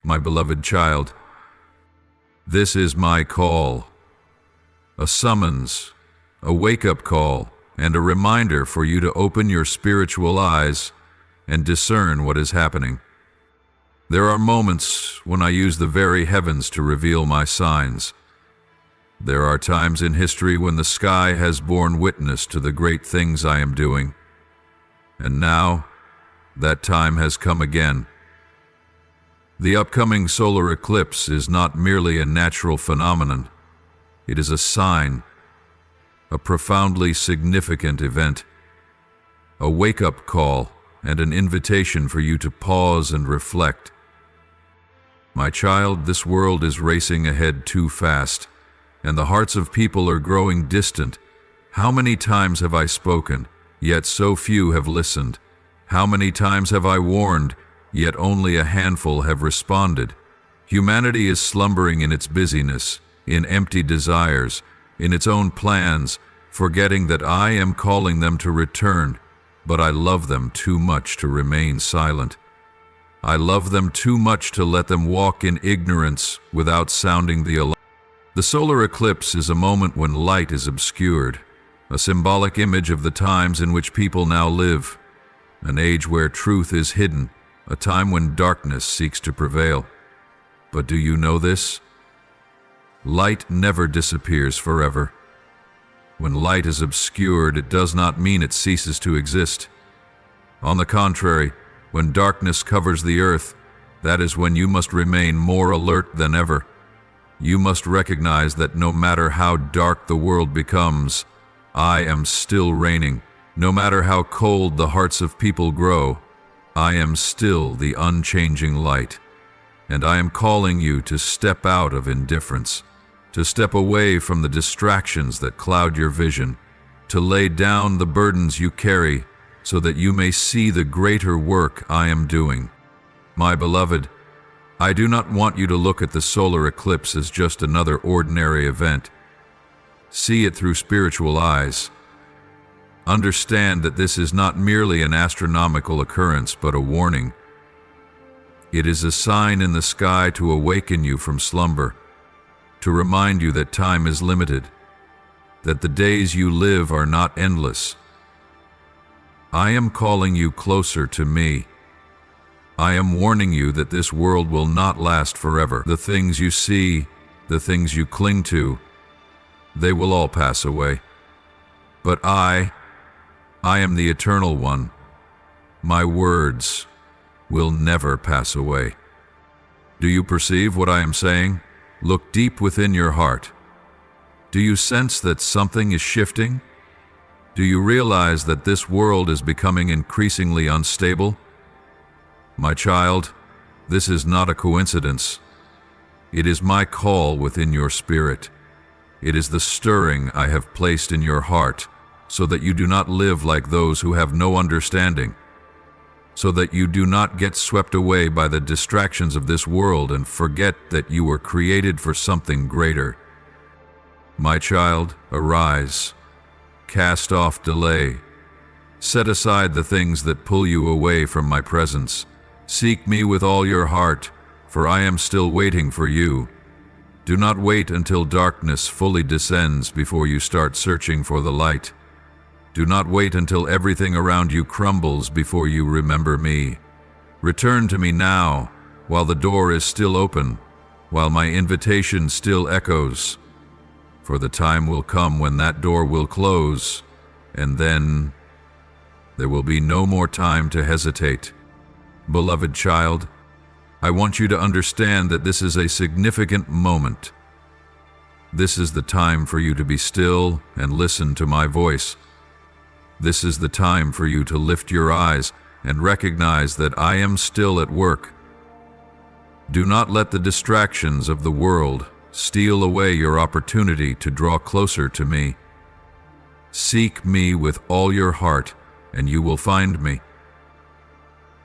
my beloved child. This is my call, a summons, a wake-up call, and a reminder for you to open your spiritual eyes and discern what is happening. There are moments when I use the very heavens to reveal my signs. There are times in history when the sky has borne witness to the great things I am doing. And now, that time has come again. The upcoming solar eclipse is not merely a natural phenomenon. It is a sign, a profoundly significant event, a wake-up call and an invitation for you to pause and reflect. My child, this world is racing ahead too fast, and the hearts of people are growing distant. How many times have I spoken, yet so few have listened? How many times have I warned, yet only a handful have responded? Humanity is slumbering in its busyness, in empty desires, in its own plans, forgetting that I am calling them to return, but I love them too much to remain silent. I love them too much to let them walk in ignorance without sounding the alarm. The solar eclipse is a moment when light is obscured, a symbolic image of the times in which people now live, an age where truth is hidden, a time when darkness seeks to prevail. But do you know this? Light never disappears forever. When light is obscured, it does not mean it ceases to exist. On the contrary, when darkness covers the earth, that is when you must remain more alert than ever. You must recognize that no matter how dark the world becomes, I am still reigning. No matter how cold the hearts of people grow, I am still the unchanging light. And I am calling you to step out of indifference, to step away from the distractions that cloud your vision, to lay down the burdens you carry so that you may see the greater work I am doing. My beloved, I do not want you to look at the solar eclipse as just another ordinary event. See it through spiritual eyes. Understand that this is not merely an astronomical occurrence, but a warning. It is a sign in the sky to awaken you from slumber, to remind you that time is limited, that the days you live are not endless. I am calling you closer to me. I am warning you that this world will not last forever. The things you see, the things you cling to, they will all pass away. But I am the Eternal One. My words will never pass away. Do you perceive what I am saying? Look deep within your heart. Do you sense that something is shifting? Do you realize that this world is becoming increasingly unstable? My child, this is not a coincidence. It is my call within your spirit. It is the stirring I have placed in your heart, so that you do not live like those who have no understanding, so that you do not get swept away by the distractions of this world and forget that you were created for something greater. My child, arise. Cast off delay. Set aside the things that pull you away from my presence. Seek me with all your heart, for I am still waiting for you. Do not wait until darkness fully descends before you start searching for the light. Do not wait until everything around you crumbles before you remember me. Return to me now, while the door is still open, while my invitation still echoes. For the time will come when that door will close, and then there will be no more time to hesitate. Beloved child, I want you to understand that this is a significant moment. This is the time for you to be still and listen to my voice. This is the time for you to lift your eyes and recognize that I am still at work. Do not let the distractions of the world steal away your opportunity to draw closer to me. Seek me with all your heart, and you will find me.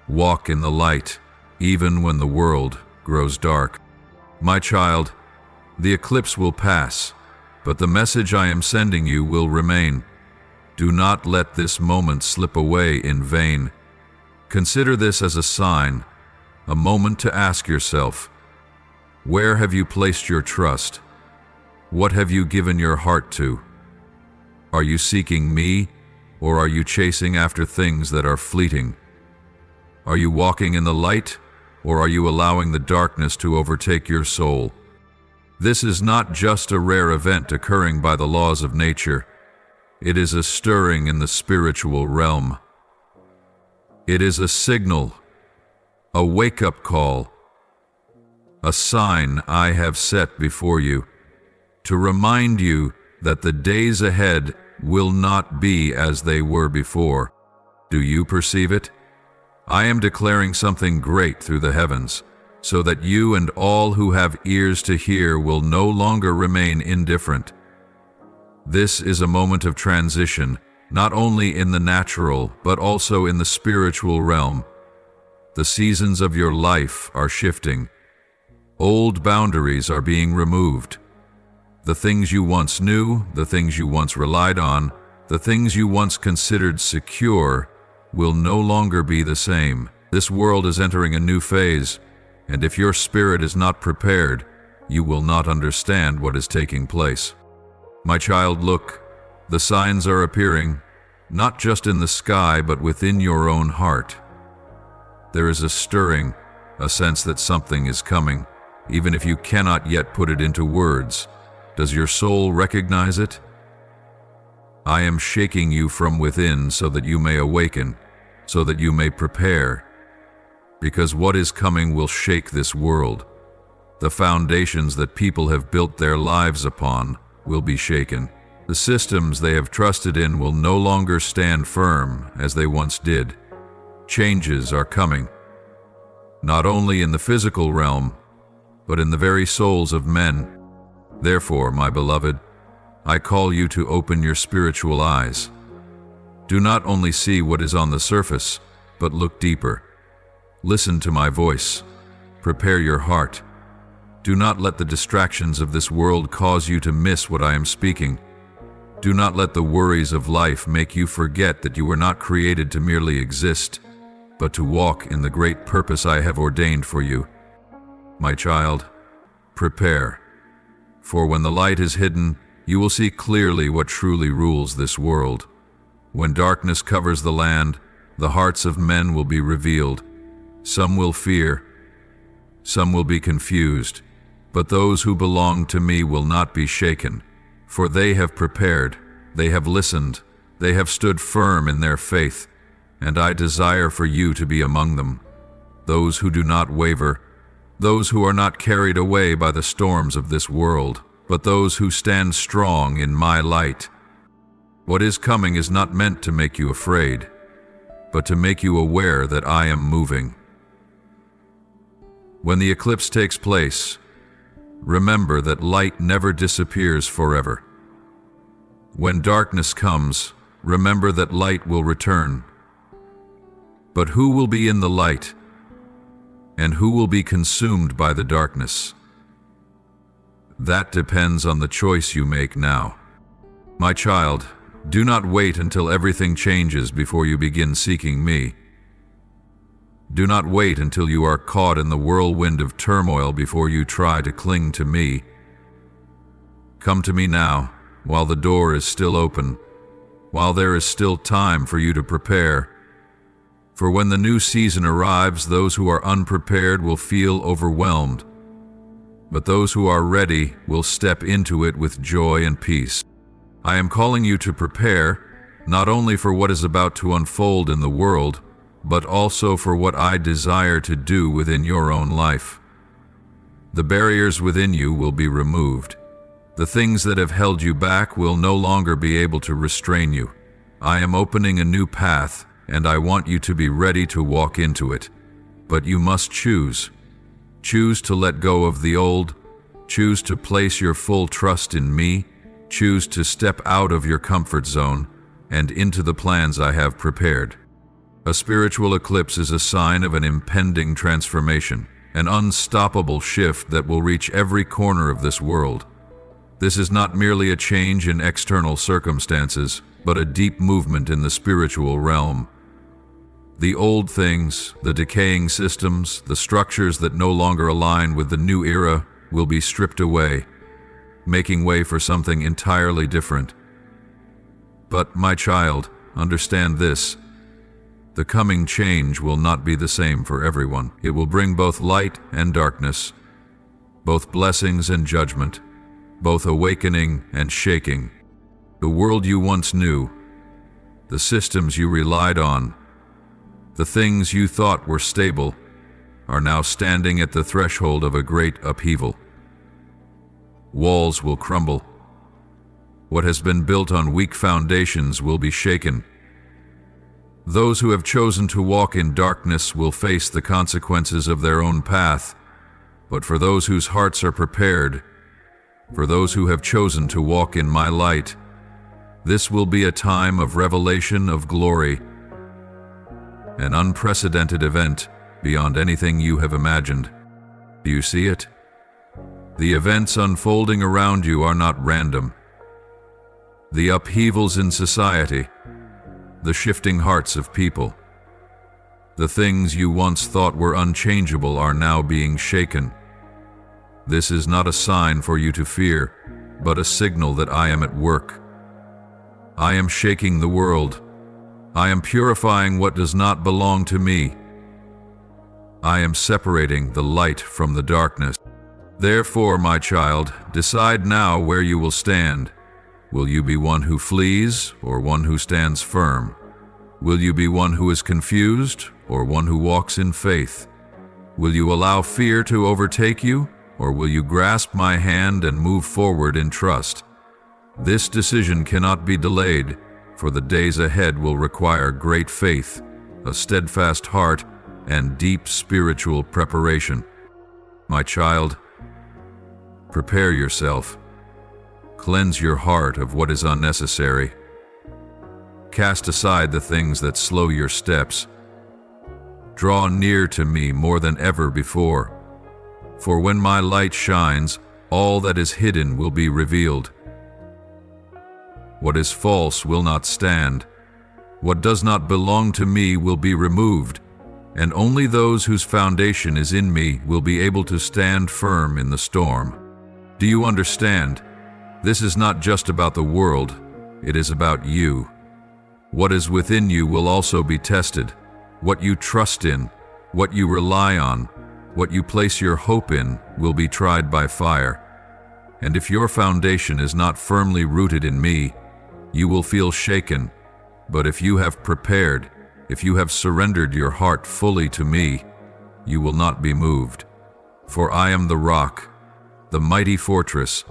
Walk in the light, even when the world grows dark. My child, the eclipse will pass, but the message I am sending you will remain. Do not let this moment slip away in vain. Consider this as a sign, a moment to ask yourself, Where have you placed your trust? What have you given your heart to? Are you seeking me, or are you chasing after things that are fleeting? Are you walking in the light, or are you allowing the darkness to overtake your soul? This is not just a rare event occurring by the laws of nature. It is a stirring in the spiritual realm. It is a signal, a wake-up call, a sign I have set before you, to remind you that the days ahead will not be as they were before. Do you perceive it? I am declaring something great through the heavens, so that you and all who have ears to hear will no longer remain indifferent. This is a moment of transition, not only in the natural, but also in the spiritual realm. The seasons of your life are shifting. Old boundaries are being removed. The things you once knew, the things you once relied on, the things you once considered secure, will no longer be the same. This world is entering a new phase, and if your spirit is not prepared, you will not understand what is taking place. My child, look, the signs are appearing, not just in the sky, but within your own heart. There is a stirring, a sense that something is coming, even if you cannot yet put it into words. Does your soul recognize it? I am shaking you from within so that you may awaken, so that you may prepare, because what is coming will shake this world. The foundations that people have built their lives upon will be shaken. The systems they have trusted in will no longer stand firm as they once did. Changes are coming, not only in the physical realm, but in the very souls of men. Therefore, my beloved, I call you to open your spiritual eyes. Do not only see what is on the surface, but look deeper. Listen to my voice. Prepare your heart. Do not let the distractions of this world cause you to miss what I am speaking. Do not let the worries of life make you forget that you were not created to merely exist, but to walk in the great purpose I have ordained for you. My child, prepare. For when the light is hidden, you will see clearly what truly rules this world. When darkness covers the land, the hearts of men will be revealed. Some will fear, some will be confused, but those who belong to me will not be shaken, for they have prepared, they have listened, they have stood firm in their faith, and I desire for you to be among them. Those who do not waver, those who are not carried away by the storms of this world, but those who stand strong in my light. What is coming is not meant to make you afraid, but to make you aware that I am moving. When the eclipse takes place, remember that light never disappears forever. When darkness comes, remember that light will return. But who will be in the light, and who will be consumed by the darkness? That depends on the choice you make now. My child, do not wait until everything changes before you begin seeking me. Do not wait until you are caught in the whirlwind of turmoil before you try to cling to me. Come to me now, while the door is still open, while there is still time for you to prepare. For when the new season arrives, those who are unprepared will feel overwhelmed, but those who are ready will step into it with joy and peace. I am calling you to prepare, not only for what is about to unfold in the world, but also for what I desire to do within your own life. The barriers within you will be removed. The things that have held you back will no longer be able to restrain you. I am opening a new path, and I want you to be ready to walk into it. But you must choose. Choose to let go of the old. Choose to place your full trust in me. Choose to step out of your comfort zone and into the plans I have prepared. A spiritual eclipse is a sign of an impending transformation, an unstoppable shift that will reach every corner of this world. This is not merely a change in external circumstances, but a deep movement in the spiritual realm. The old things, the decaying systems, the structures that no longer align with the new era will be stripped away, making way for something entirely different. But, my child, understand this. The coming change will not be the same for everyone. It will bring both light and darkness, both blessings and judgment, both awakening and shaking. The world you once knew, the systems you relied on, the things you thought were stable, are now standing at the threshold of a great upheaval. Walls will crumble. What has been built on weak foundations will be shaken. Those who have chosen to walk in darkness will face the consequences of their own path, but for those whose hearts are prepared, for those who have chosen to walk in my light, this will be a time of revelation of glory, an unprecedented event beyond anything you have imagined. Do you see it? The events unfolding around you are not random. The upheavals in society, the shifting hearts of people, the things you once thought were unchangeable are now being shaken. This is not a sign for you to fear, but a signal that I am at work. I am shaking the world. I am purifying what does not belong to me. I am separating the light from the darkness. Therefore, my child, decide now where you will stand. Will you be one who flees or one who stands firm? Will you be one who is confused or one who walks in faith? Will you allow fear to overtake you, or will you grasp my hand and move forward in trust? This decision cannot be delayed, for the days ahead will require great faith, a steadfast heart, and deep spiritual preparation. My child, prepare yourself. Cleanse your heart of what is unnecessary. Cast aside the things that slow your steps. Draw near to me more than ever before. For when my light shines, all that is hidden will be revealed. What is false will not stand. What does not belong to me will be removed, and only those whose foundation is in me will be able to stand firm in the storm. Do you understand? This is not just about the world, it is about you. What is within you will also be tested. What you trust in, what you rely on, what you place your hope in will be tried by fire. And if your foundation is not firmly rooted in me, you will feel shaken. But if you have prepared, if you have surrendered your heart fully to me, you will not be moved. For I am the rock, the mighty fortress,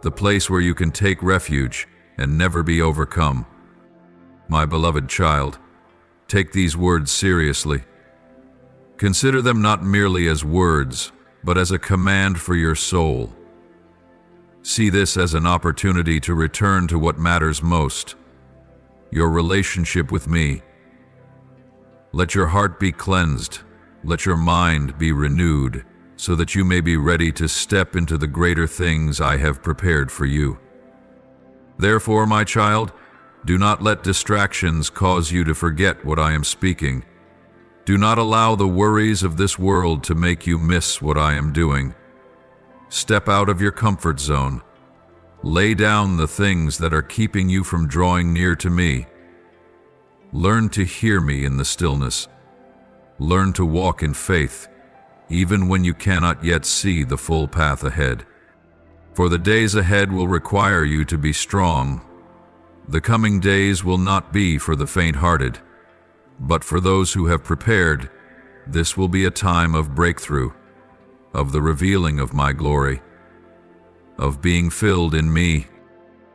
the place where you can take refuge and never be overcome. My beloved child, take these words seriously. Consider them not merely as words, but as a command for your soul. See this as an opportunity to return to what matters most, your relationship with me. Let your heart be cleansed, let your mind be renewed, so that you may be ready to step into the greater things I have prepared for you. Therefore, my child, do not let distractions cause you to forget what I am speaking. Do not allow the worries of this world to make you miss what I am doing. Step out of your comfort zone. Lay down the things that are keeping you from drawing near to me. Learn to hear me in the stillness. Learn to walk in faith, even when you cannot yet see the full path ahead. For the days ahead will require you to be strong. The coming days will not be for the faint-hearted, but for those who have prepared. This will be a time of breakthrough, of the revealing of my glory, of being filled in me.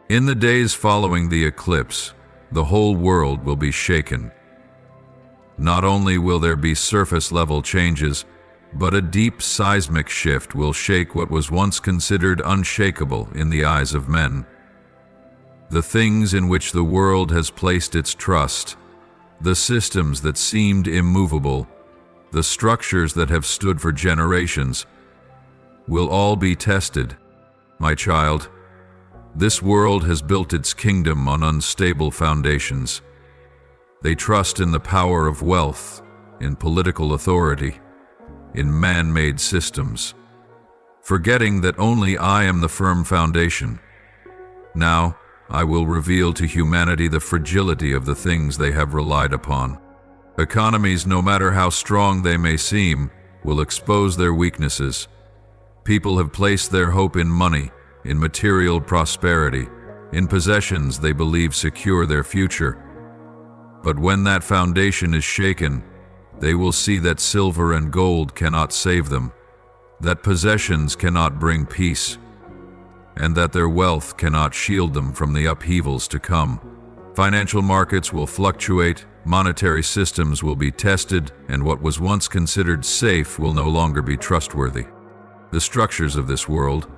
In the days following the eclipse, the whole world will be shaken. Not only will there be surface-level changes, but a deep seismic shift will shake what was once considered unshakable in the eyes of men. The things in which the world has placed its trust, the systems that seemed immovable, the structures that have stood for generations, will all be tested. My child, this world has built its kingdom on unstable foundations. They trust in the power of wealth, in political authority, in man-made systems. forgetting that only I am the firm foundation. Now, I will reveal to humanity the fragility of the things they have relied upon. Economies, no matter how strong they may seem, will expose their weaknesses. People have placed their hope in money, in material prosperity, in possessions they believe secure their future. But when that foundation is shaken, they will see that silver and gold cannot save them, that possessions cannot bring peace, and that their wealth cannot shield them from the upheavals to come. Financial markets will fluctuate, monetary systems will be tested, and what was once considered safe will no longer be trustworthy. The structures of this world,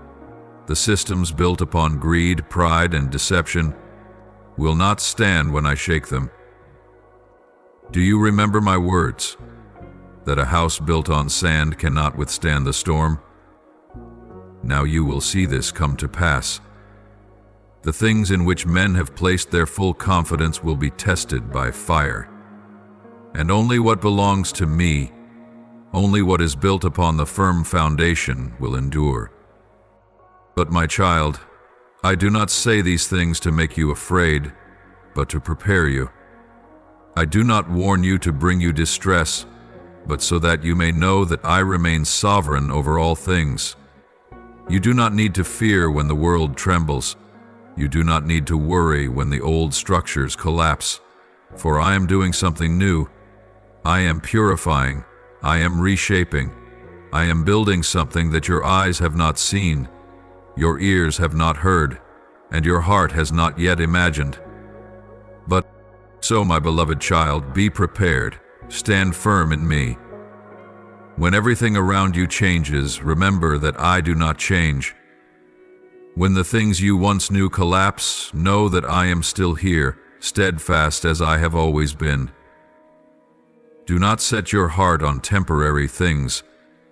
the systems built upon greed, pride, and deception, will not stand when I shake them. Do you remember my words, that a house built on sand cannot withstand the storm? Now you will see this come to pass. The things in which men have placed their full confidence will be tested by fire. And only what belongs to me, only what is built upon the firm foundation will endure. But my child, I do not say these things to make you afraid, but to prepare you. I do not warn you to bring you distress, but so that you may know that I remain sovereign over all things. You do not need to fear when the world trembles. You do not need to worry when the old structures collapse, for I am doing something new. I am purifying. I am reshaping. I am building something that your eyes have not seen, your ears have not heard, and your heart has not yet imagined. But so, my beloved child, be prepared. Stand firm in me. When everything around you changes, remember that I do not change. When the things you once knew collapse, know that I am still here, steadfast as I have always been. Do not set your heart on temporary things.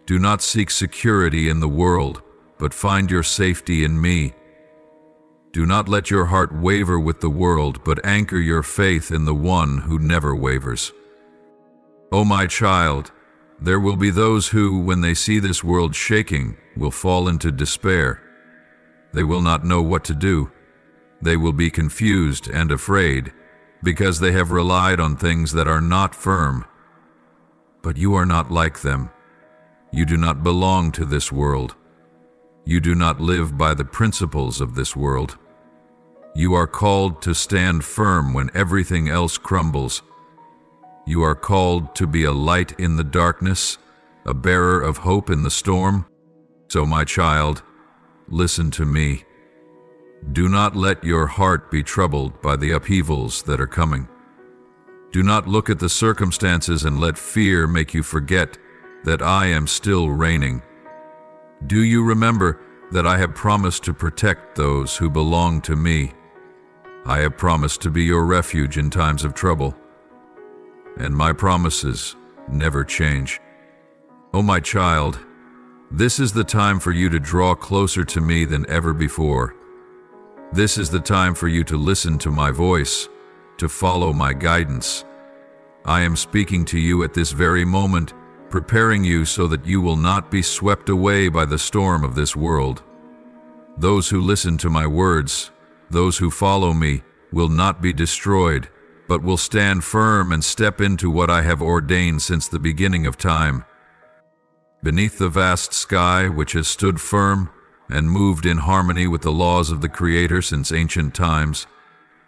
Do not seek security in the world, but find your safety in me. Do not let your heart waver with the world, but anchor your faith in the one who never wavers. O my child, there will be those who, when they see this world shaking, will fall into despair. They will not know what to do. They will be confused and afraid, because they have relied on things that are not firm. But you are not like them. You do not belong to this world. You do not live by the principles of this world. You are called to stand firm when everything else crumbles. You are called to be a light in the darkness, a bearer of hope in the storm. So, my child, listen to me. Do not let your heart be troubled by the upheavals that are coming. Do not look at the circumstances and let fear make you forget that I am still reigning. Do you remember that I have promised to protect those who belong to me? I have promised to be your refuge in times of trouble, and my promises never change. O my child, this is the time for you to draw closer to me than ever before. This is the time for you to listen to my voice, to follow my guidance. I am speaking to you at this very moment, preparing you so that you will not be swept away by the storm of this world. Those who listen to my words, those who follow me, will not be destroyed, but will stand firm and step into what I have ordained since the beginning of time. Beneath the vast sky, which has stood firm and moved in harmony with the laws of the Creator since ancient times,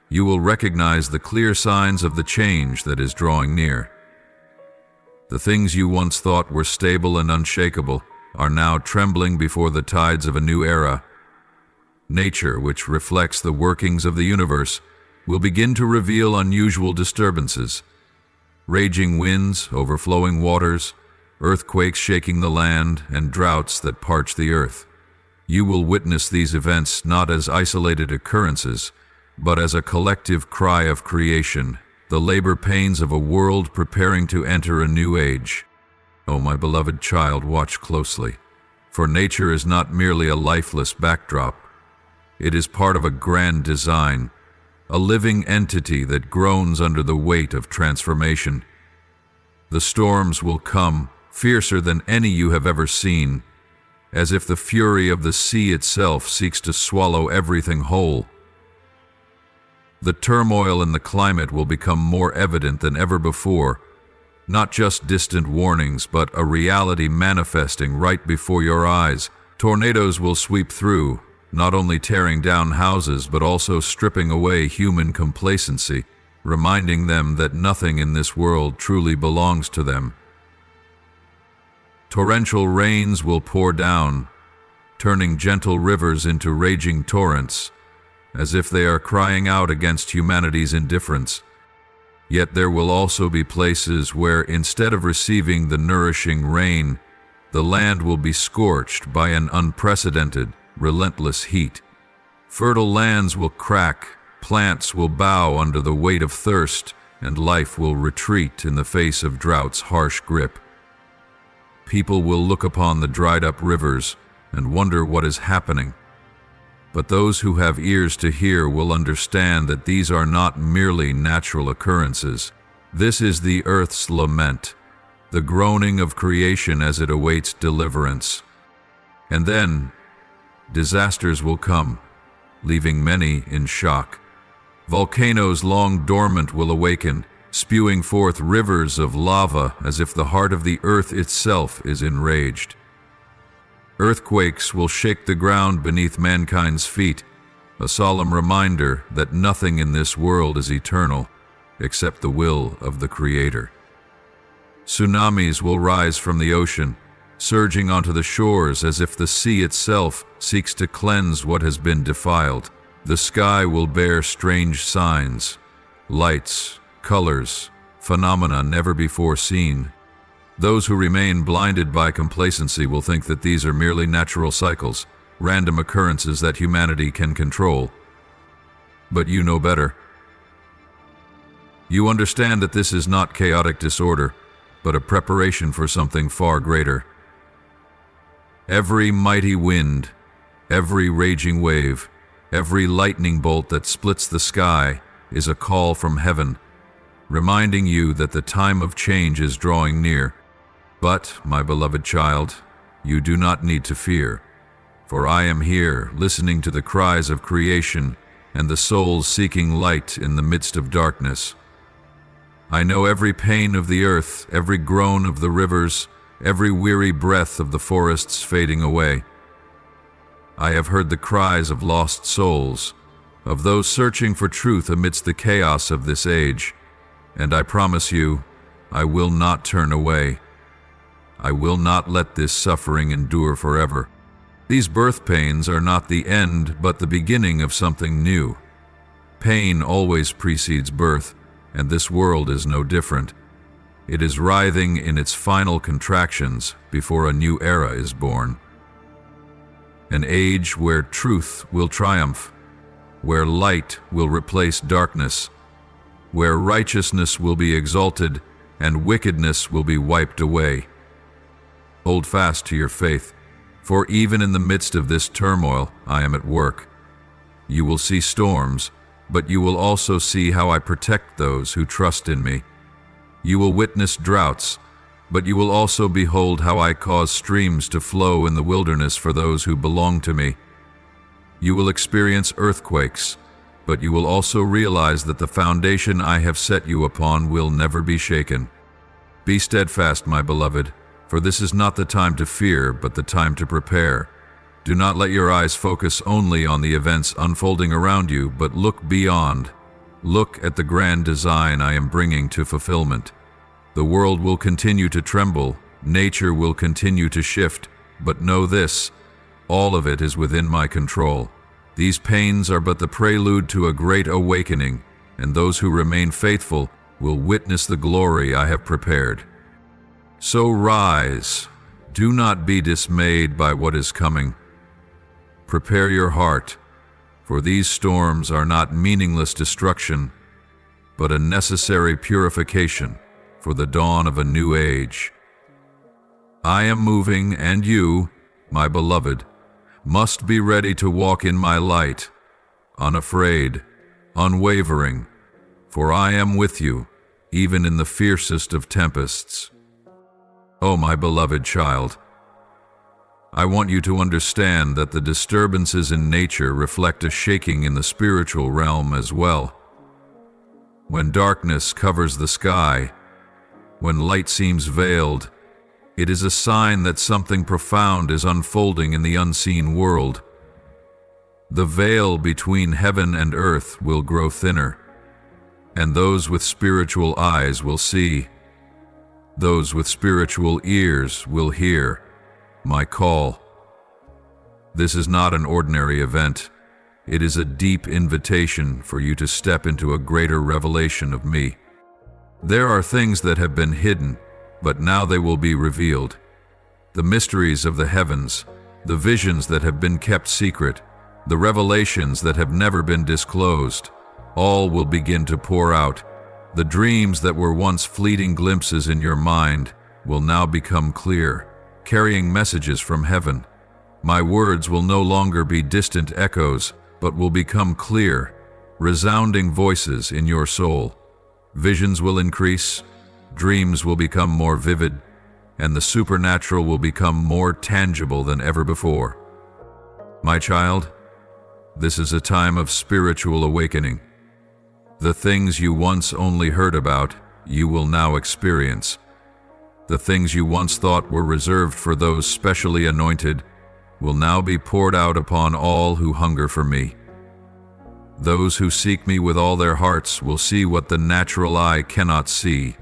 you will recognize the clear signs of the change that is drawing near. The things you once thought were stable and unshakable are now trembling before the tides of a new era. Nature, which reflects the workings of the universe, will begin to reveal unusual disturbances. Raging winds, overflowing waters, earthquakes shaking the land, and droughts that parch the earth. You will witness these events not as isolated occurrences, but as a collective cry of creation, the labor pains of a world preparing to enter a new age. Oh, my beloved child, watch closely, for nature is not merely a lifeless backdrop. It is part of a grand design, a living entity that groans under the weight of transformation. The storms will come, fiercer than any you have ever seen, as if the fury of the sea itself seeks to swallow everything whole. The turmoil in the climate will become more evident than ever before, not just distant warnings, but a reality manifesting right before your eyes. Tornadoes will sweep through, not only tearing down houses, but also stripping away human complacency, reminding them that nothing in this world truly belongs to them. Torrential rains will pour down, turning gentle rivers into raging torrents, as if they are crying out against humanity's indifference. Yet there will also be places where, instead of receiving the nourishing rain, the land will be scorched by an unprecedented, relentless heat. Fertile lands will crack, plants will bow under the weight of thirst, and life will retreat in the face of drought's harsh grip. People will look upon the dried-up rivers and wonder what is happening. But those who have ears to hear will understand that these are not merely natural occurrences. This is the earth's lament, the groaning of creation as it awaits deliverance. And then, disasters will come, leaving many in shock. Volcanoes long dormant will awaken, spewing forth rivers of lava as if the heart of the earth itself is enraged. Earthquakes will shake the ground beneath mankind's feet, a solemn reminder that nothing in this world is eternal except the will of the Creator. Tsunamis will rise from the ocean, surging onto the shores as if the sea itself seeks to cleanse what has been defiled. The sky will bear strange signs, lights, colors, phenomena never before seen. Those who remain blinded by complacency will think that these are merely natural cycles, random occurrences that humanity can control. But you know better. You understand that this is not chaotic disorder, but a preparation for something far greater. Every mighty wind, every raging wave, every lightning bolt that splits the sky is a call from heaven, reminding you that the time of change is drawing near. But, my beloved child, you do not need to fear, for I am here, listening to the cries of creation and the souls seeking light in the midst of darkness. I know every pain of the earth, every groan of the rivers, every weary breath of the forests fading away. I have heard the cries of lost souls, of those searching for truth amidst the chaos of this age, and I promise you, I will not turn away. I will not let this suffering endure forever. These birth pains are not the end, but the beginning of something new. Pain always precedes birth, and this world is no different. It is writhing in its final contractions before a new era is born. An age where truth will triumph, where light will replace darkness, where righteousness will be exalted and wickedness will be wiped away. Hold fast to your faith, for even in the midst of this turmoil, I am at work. You will see storms, but you will also see how I protect those who trust in me. You will witness droughts, but you will also behold how I cause streams to flow in the wilderness for those who belong to me. You will experience earthquakes, but you will also realize that the foundation I have set you upon will never be shaken. Be steadfast, my beloved, for this is not the time to fear, but the time to prepare. Do not let your eyes focus only on the events unfolding around you, but look beyond. Look at the grand design I am bringing to fulfillment. The world will continue to tremble, nature will continue to shift, but know this, all of it is within my control. These pains are but the prelude to a great awakening, and those who remain faithful will witness the glory I have prepared. So rise, do not be dismayed by what is coming. Prepare your heart, for these storms are not meaningless destruction, but a necessary purification for the dawn of a new age. I am moving, and you, my beloved, must be ready to walk in my light, unafraid, unwavering, for I am with you, even in the fiercest of tempests. Oh, my beloved child, I want you to understand that the disturbances in nature reflect a shaking in the spiritual realm as well. When darkness covers the sky, when light seems veiled, it is a sign that something profound is unfolding in the unseen world. The veil between heaven and earth will grow thinner, and those with spiritual eyes will see. Those with spiritual ears will hear my call. This is not an ordinary event. It is a deep invitation for you to step into a greater revelation of me. There are things that have been hidden, but now they will be revealed. The mysteries of the heavens, the visions that have been kept secret, the revelations that have never been disclosed, all will begin to pour out. The dreams that were once fleeting glimpses in your mind will now become clear, carrying messages from heaven. My words will no longer be distant echoes, but will become clear, resounding voices in your soul. Visions will increase, dreams will become more vivid, and the supernatural will become more tangible than ever before. My child, this is a time of spiritual awakening. The things you once only heard about, you will now experience. The things you once thought were reserved for those specially anointed will now be poured out upon all who hunger for me. Those who seek me with all their hearts will see what the natural eye cannot see.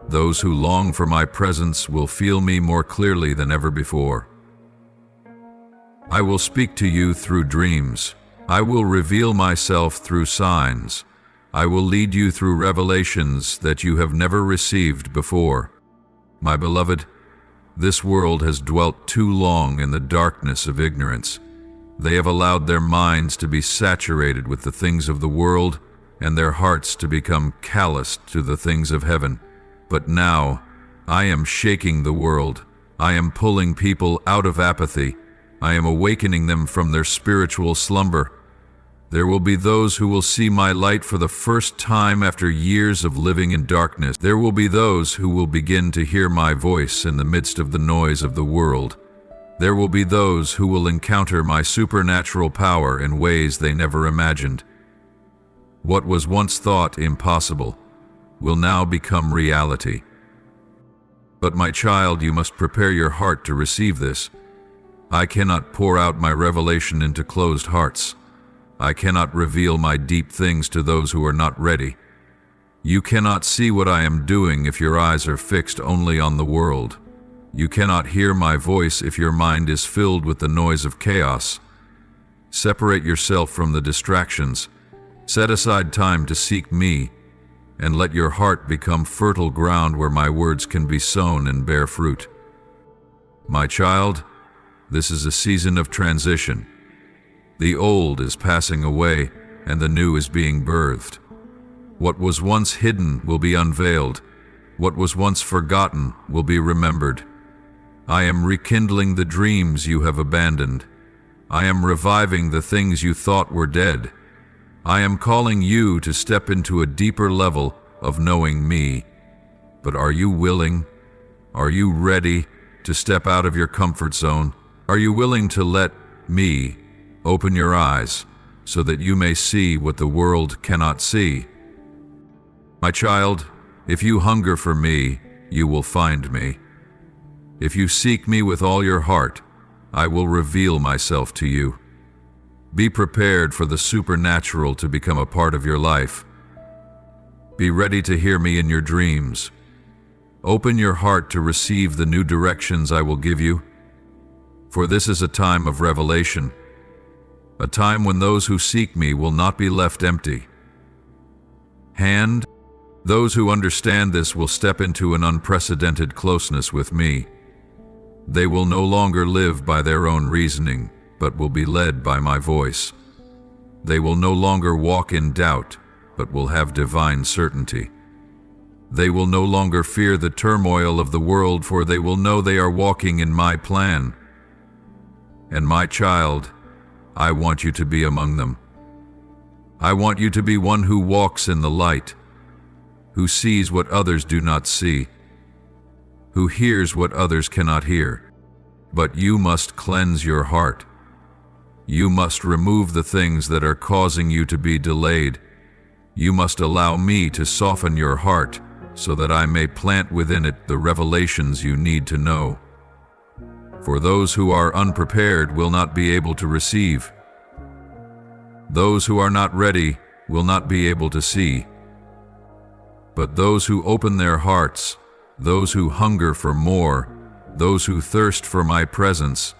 Those who long for my presence will feel me more clearly than ever before. I will speak to you through dreams. I will reveal myself through signs. I will lead you through revelations that you have never received before. My beloved, this world has dwelt too long in the darkness of ignorance. They have allowed their minds to be saturated with the things of the world and their hearts to become calloused to the things of heaven. But now, I am shaking the world. I am pulling people out of apathy. I am awakening them from their spiritual slumber. There will be those who will see my light for the first time after years of living in darkness. There will be those who will begin to hear my voice in the midst of the noise of the world. There will be those who will encounter my supernatural power in ways they never imagined. What was once thought impossible will now become reality. But my child, you must prepare your heart to receive this. I cannot pour out my revelation into closed hearts. I cannot reveal my deep things to those who are not ready. You cannot see what I am doing if your eyes are fixed only on the world. You cannot hear my voice if your mind is filled with the noise of chaos. Separate yourself from the distractions. Set aside time to seek me, and let your heart become fertile ground where my words can be sown and bear fruit. My child, this is a season of transition. The old is passing away, and the new is being birthed. What was once hidden will be unveiled. What was once forgotten will be remembered. I am rekindling the dreams you have abandoned. I am reviving the things you thought were dead. I am calling you to step into a deeper level of knowing me. But are you willing? Are you ready to step out of your comfort zone? Are you willing to let me open your eyes so that you may see what the world cannot see? My child, if you hunger for me, you will find me. If you seek me with all your heart, I will reveal myself to you. Be prepared for the supernatural to become a part of your life. Be ready to hear me in your dreams. Open your heart to receive the new directions I will give you. For this is a time of revelation, a time when those who seek me will not be left empty. Those who understand this will step into an unprecedented closeness with me. They will no longer live by their own reasoning, but will be led by my voice. They will no longer walk in doubt, but will have divine certainty. They will no longer fear the turmoil of the world, for they will know they are walking in my plan. And my child, I want you to be among them. I want you to be one who walks in the light, who sees what others do not see, who hears what others cannot hear. but you must cleanse your heart. You must remove the things that are causing you to be delayed. You must allow me to soften your heart so that I may plant within it the revelations you need to know. For those who are unprepared will not be able to receive. Those who are not ready will not be able to see. But those who open their hearts, those who hunger for more, those who thirst for my presence,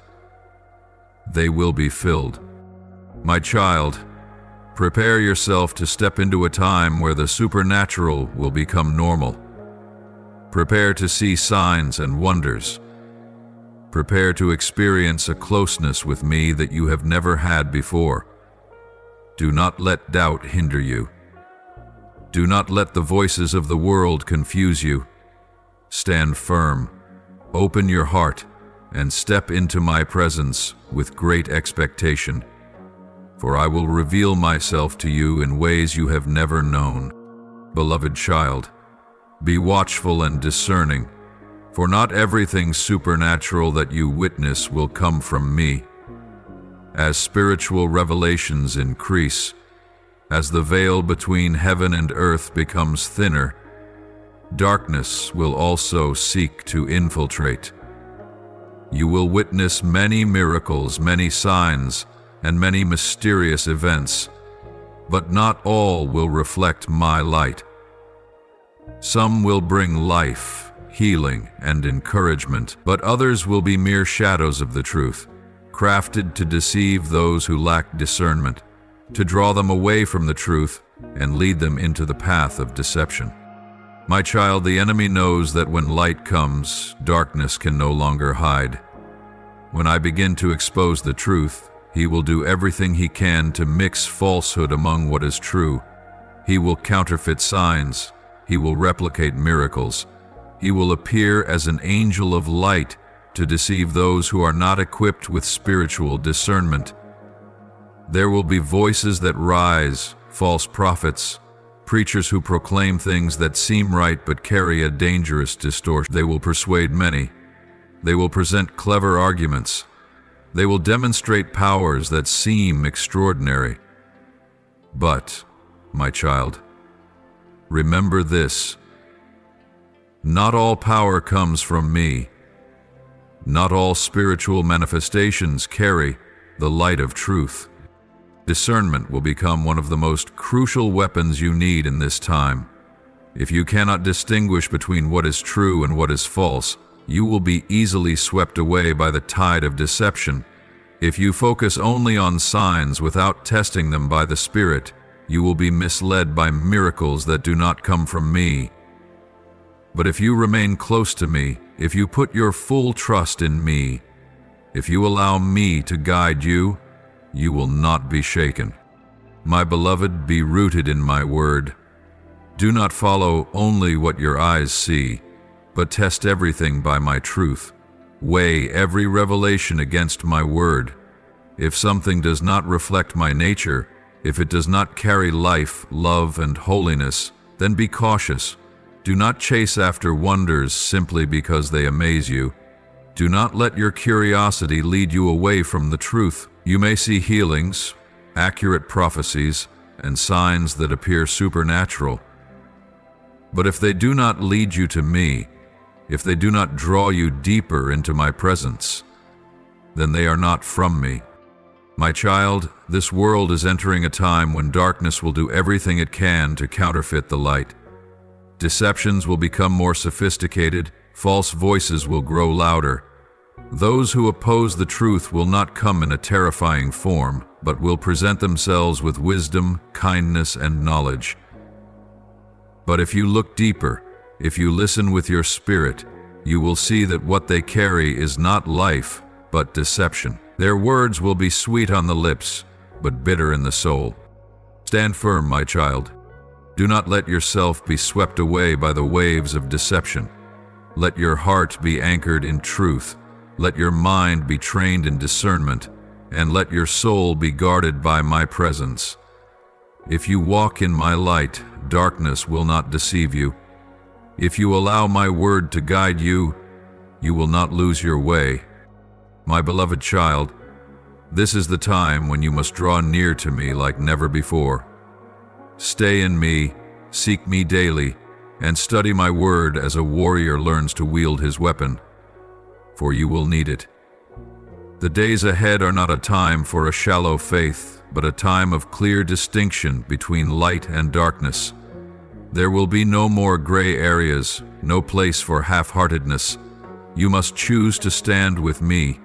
they will be filled. My child, prepare yourself to step into a time where the supernatural will become normal. Prepare to see signs and wonders. Prepare to experience a closeness with me that you have never had before. Do not let doubt hinder you. Do not let the voices of the world confuse you. Stand firm, open your heart, and step into my presence with great expectation. For I will reveal myself to you in ways you have never known. Beloved child, be watchful and discerning, for not everything supernatural that you witness will come from me. As spiritual revelations increase, as the veil between heaven and earth becomes thinner, darkness will also seek to infiltrate. You will witness many miracles, many signs, and many mysterious events, but not all will reflect my light. Some will bring life, healing, and encouragement, but others will be mere shadows of the truth, crafted to deceive those who lack discernment, to draw them away from the truth and lead them into the path of deception. My child, the enemy knows that when light comes, darkness can no longer hide. When I begin to expose the truth, he will do everything he can to mix falsehood among what is true. He will counterfeit signs. He will replicate miracles. He will appear as an angel of light to deceive those who are not equipped with spiritual discernment. There will be voices that rise, false prophets, preachers who proclaim things that seem right but carry a dangerous distortion. They will persuade many. They will present clever arguments. They will demonstrate powers that seem extraordinary. But, my child, remember this: not all power comes from me. Not all spiritual manifestations carry the light of truth. Discernment will become one of the most crucial weapons you need in this time. If you cannot distinguish between what is true and what is false, you will be easily swept away by the tide of deception. If you focus only on signs without testing them by the Spirit, you will be misled by miracles that do not come from me. But if you remain close to me, if you put your full trust in me, if you allow me to guide you, you will not be shaken. My beloved, be rooted in my word. Do not follow only what your eyes see, but test everything by my truth. Weigh every revelation against my word. If something does not reflect my nature, if it does not carry life, love, and holiness, then be cautious. Do not chase after wonders simply because they amaze you. Do not let your curiosity lead you away from the truth. You may see healings, accurate prophecies, and signs that appear supernatural. But if they do not lead you to me, if they do not draw you deeper into my presence, then they are not from me. My child, this world is entering a time when darkness will do everything it can to counterfeit the light. Deceptions will become more sophisticated, false voices will grow louder. Those who oppose the truth will not come in a terrifying form, but will present themselves with wisdom, kindness, and knowledge. But if you look deeper, if you listen with your spirit, you will see that what they carry is not life, but deception. Their words will be sweet on the lips, but bitter in the soul. Stand firm, my child. Do not let yourself be swept away by the waves of deception. Let your heart be anchored in truth. Let your mind be trained in discernment, and let your soul be guarded by my presence. If you walk in my light, darkness will not deceive you. If you allow my word to guide you, you will not lose your way. My beloved child, this is the time when you must draw near to me like never before. Stay in me, seek me daily, and study my word as a warrior learns to wield his weapon, for you will need it. The days ahead are not a time for a shallow faith, but a time of clear distinction between light and darkness. There will be no more gray areas, no place for half-heartedness. You must choose to stand with me.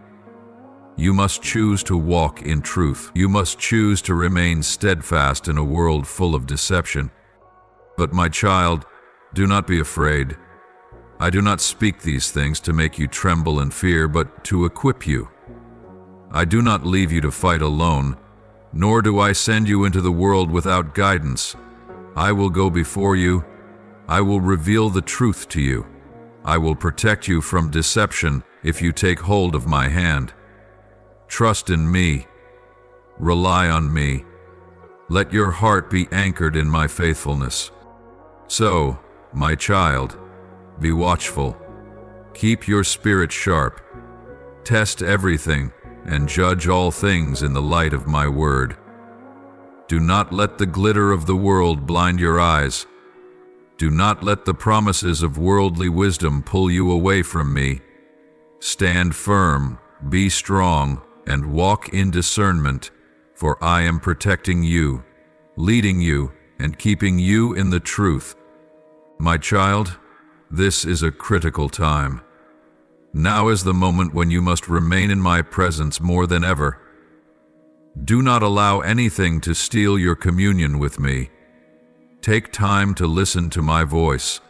You must choose to walk in truth. You must choose to remain steadfast in a world full of deception. But my child, do not be afraid. I do not speak these things to make you tremble and fear, but to equip you. I do not leave you to fight alone, nor do I send you into the world without guidance. I will go before you. I will reveal the truth to you. I will protect you from deception if you take hold of my hand. Trust in me. Rely on me. Let your heart be anchored in my faithfulness. So, my child, be watchful. Keep your spirit sharp. Test everything and judge all things in the light of my word. Do not let the glitter of the world blind your eyes. Do not let the promises of worldly wisdom pull you away from me. Stand firm, be strong, and walk in discernment, for I am protecting you, leading you, and keeping you in the truth. My child, this is a critical time. Now is the moment when you must remain in my presence more than ever. Do not allow anything to steal your communion with me. Take time to listen to my voice,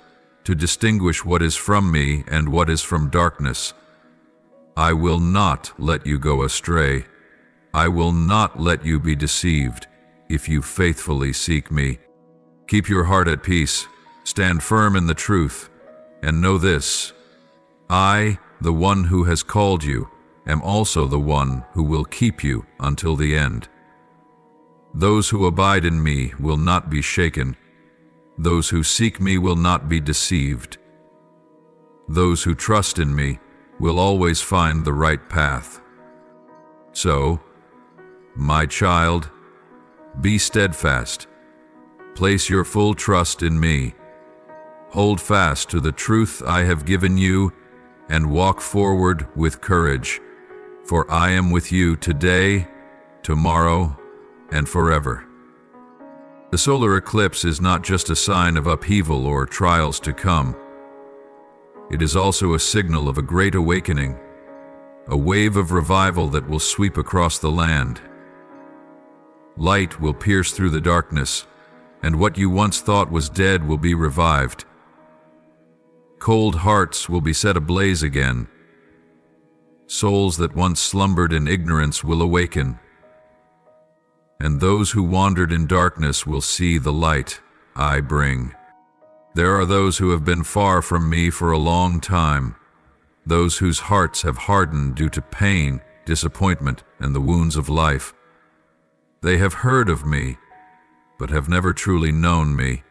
to distinguish what is from me and what is from darkness. I will not let you go astray. I will not let you be deceived if you faithfully seek me. Keep your heart at peace, stand firm in the truth, and know this: I, the one who has called you, am also the one who will keep you until the end. Those who abide in me will not be shaken. Those who seek me will not be deceived. Those who trust in me will always find the right path. So, my child, be steadfast. Place your full trust in me. Hold fast to the truth I have given you and walk forward with courage, for I am with you today, tomorrow, and forever. The solar eclipse is not just a sign of upheaval or trials to come. It is also a signal of a great awakening, a wave of revival that will sweep across the land. Light will pierce through the darkness, and what you once thought was dead will be revived. Cold hearts will be set ablaze again. Souls that once slumbered in ignorance will awaken, and those who wandered in darkness will see the light I bring. There are those who have been far from me for a long time, those whose hearts have hardened due to pain, disappointment, and the wounds of life. They have heard of me, but have never truly known me.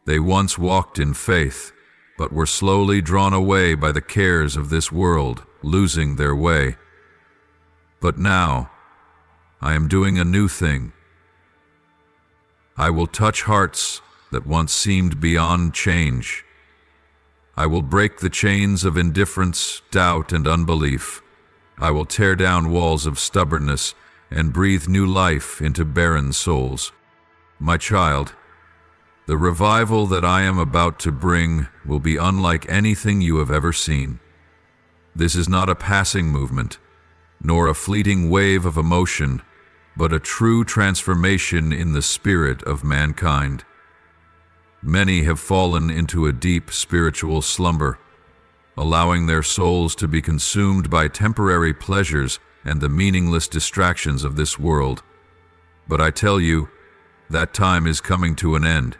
They once walked in faith, but were slowly drawn away by the cares of this world, losing their way. But now, I am doing a new thing. I will touch hearts that once seemed beyond change. I will break the chains of indifference, doubt, and unbelief. I will tear down walls of stubbornness and breathe new life into barren souls. My child, the revival that I am about to bring will be unlike anything you have ever seen. This is not a passing movement, nor a fleeting wave of emotion, but a true transformation in the spirit of mankind. Many have fallen into a deep spiritual slumber, allowing their souls to be consumed by temporary pleasures and the meaningless distractions of this world. But I tell you, that time is coming to an end.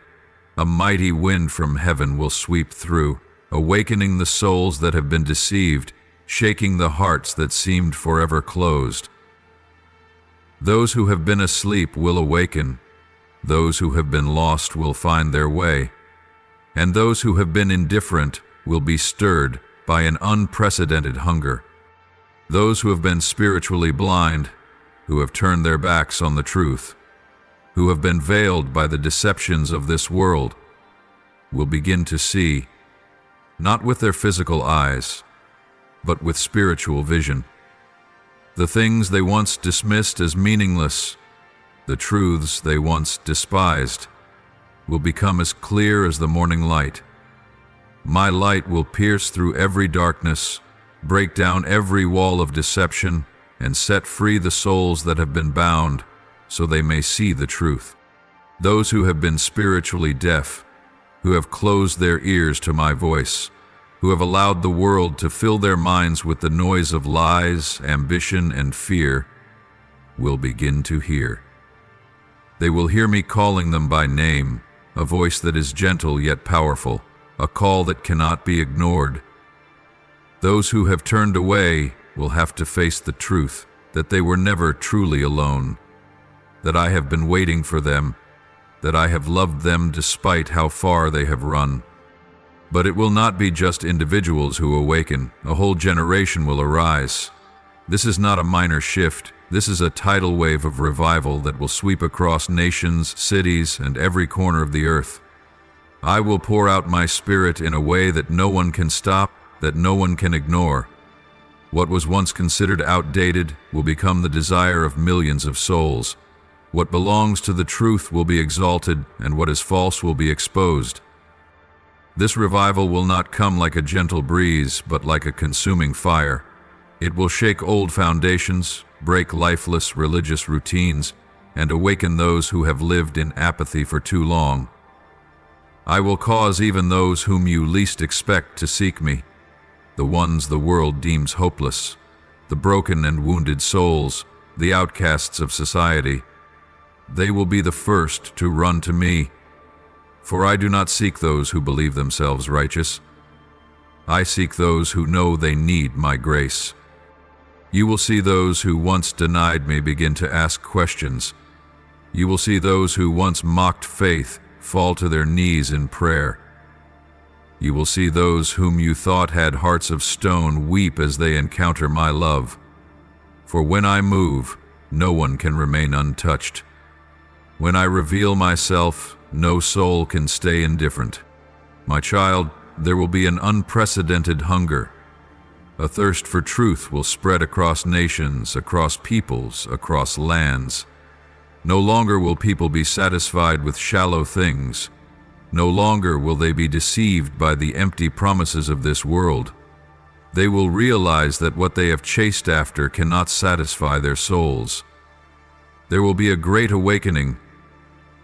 A mighty wind from heaven will sweep through, awakening the souls that have been deceived, shaking the hearts that seemed forever closed. Those who have been asleep will awaken. Those who have been lost will find their way, and those who have been indifferent will be stirred by an unprecedented hunger. Those who have been spiritually blind, who have turned their backs on the truth, who have been veiled by the deceptions of this world, will begin to see, not with their physical eyes, but with spiritual vision. The things they once dismissed as meaningless, the truths they once despised, will become as clear as the morning light. My light will pierce through every darkness, break down every wall of deception, and set free the souls that have been bound, so they may see the truth. Those who have been spiritually deaf, who have closed their ears to my voice, who have allowed the world to fill their minds with the noise of lies, ambition, and fear, will begin to hear. They will hear me calling them by name, a voice that is gentle yet powerful, a call that cannot be ignored. Those who have turned away will have to face the truth that they were never truly alone, that I have been waiting for them, that I have loved them despite how far they have run. But it will not be just individuals who awaken, a whole generation will arise. This is not a minor shift, this is a tidal wave of revival that will sweep across nations, cities, and every corner of the earth. I will pour out my spirit in a way that no one can stop, that no one can ignore. What was once considered outdated will become the desire of millions of souls. What belongs to the truth will be exalted, and what is false will be exposed. This revival will not come like a gentle breeze, but like a consuming fire. It will shake old foundations, break lifeless religious routines, and awaken those who have lived in apathy for too long. I will cause even those whom you least expect to seek me, the ones the world deems hopeless, the broken and wounded souls, the outcasts of society. They will be the first to run to me, for I do not seek those who believe themselves righteous. I seek those who know they need my grace. You will see those who once denied me begin to ask questions. You will see those who once mocked faith fall to their knees in prayer. You will see those whom you thought had hearts of stone weep as they encounter my love. For when I move, no one can remain untouched. When I reveal myself, no soul can stay indifferent. My child, there will be an unprecedented hunger. A thirst for truth will spread across nations, across peoples, across lands. No longer will people be satisfied with shallow things. No longer will they be deceived by the empty promises of this world. They will realize that what they have chased after cannot satisfy their souls. There will be a great awakening,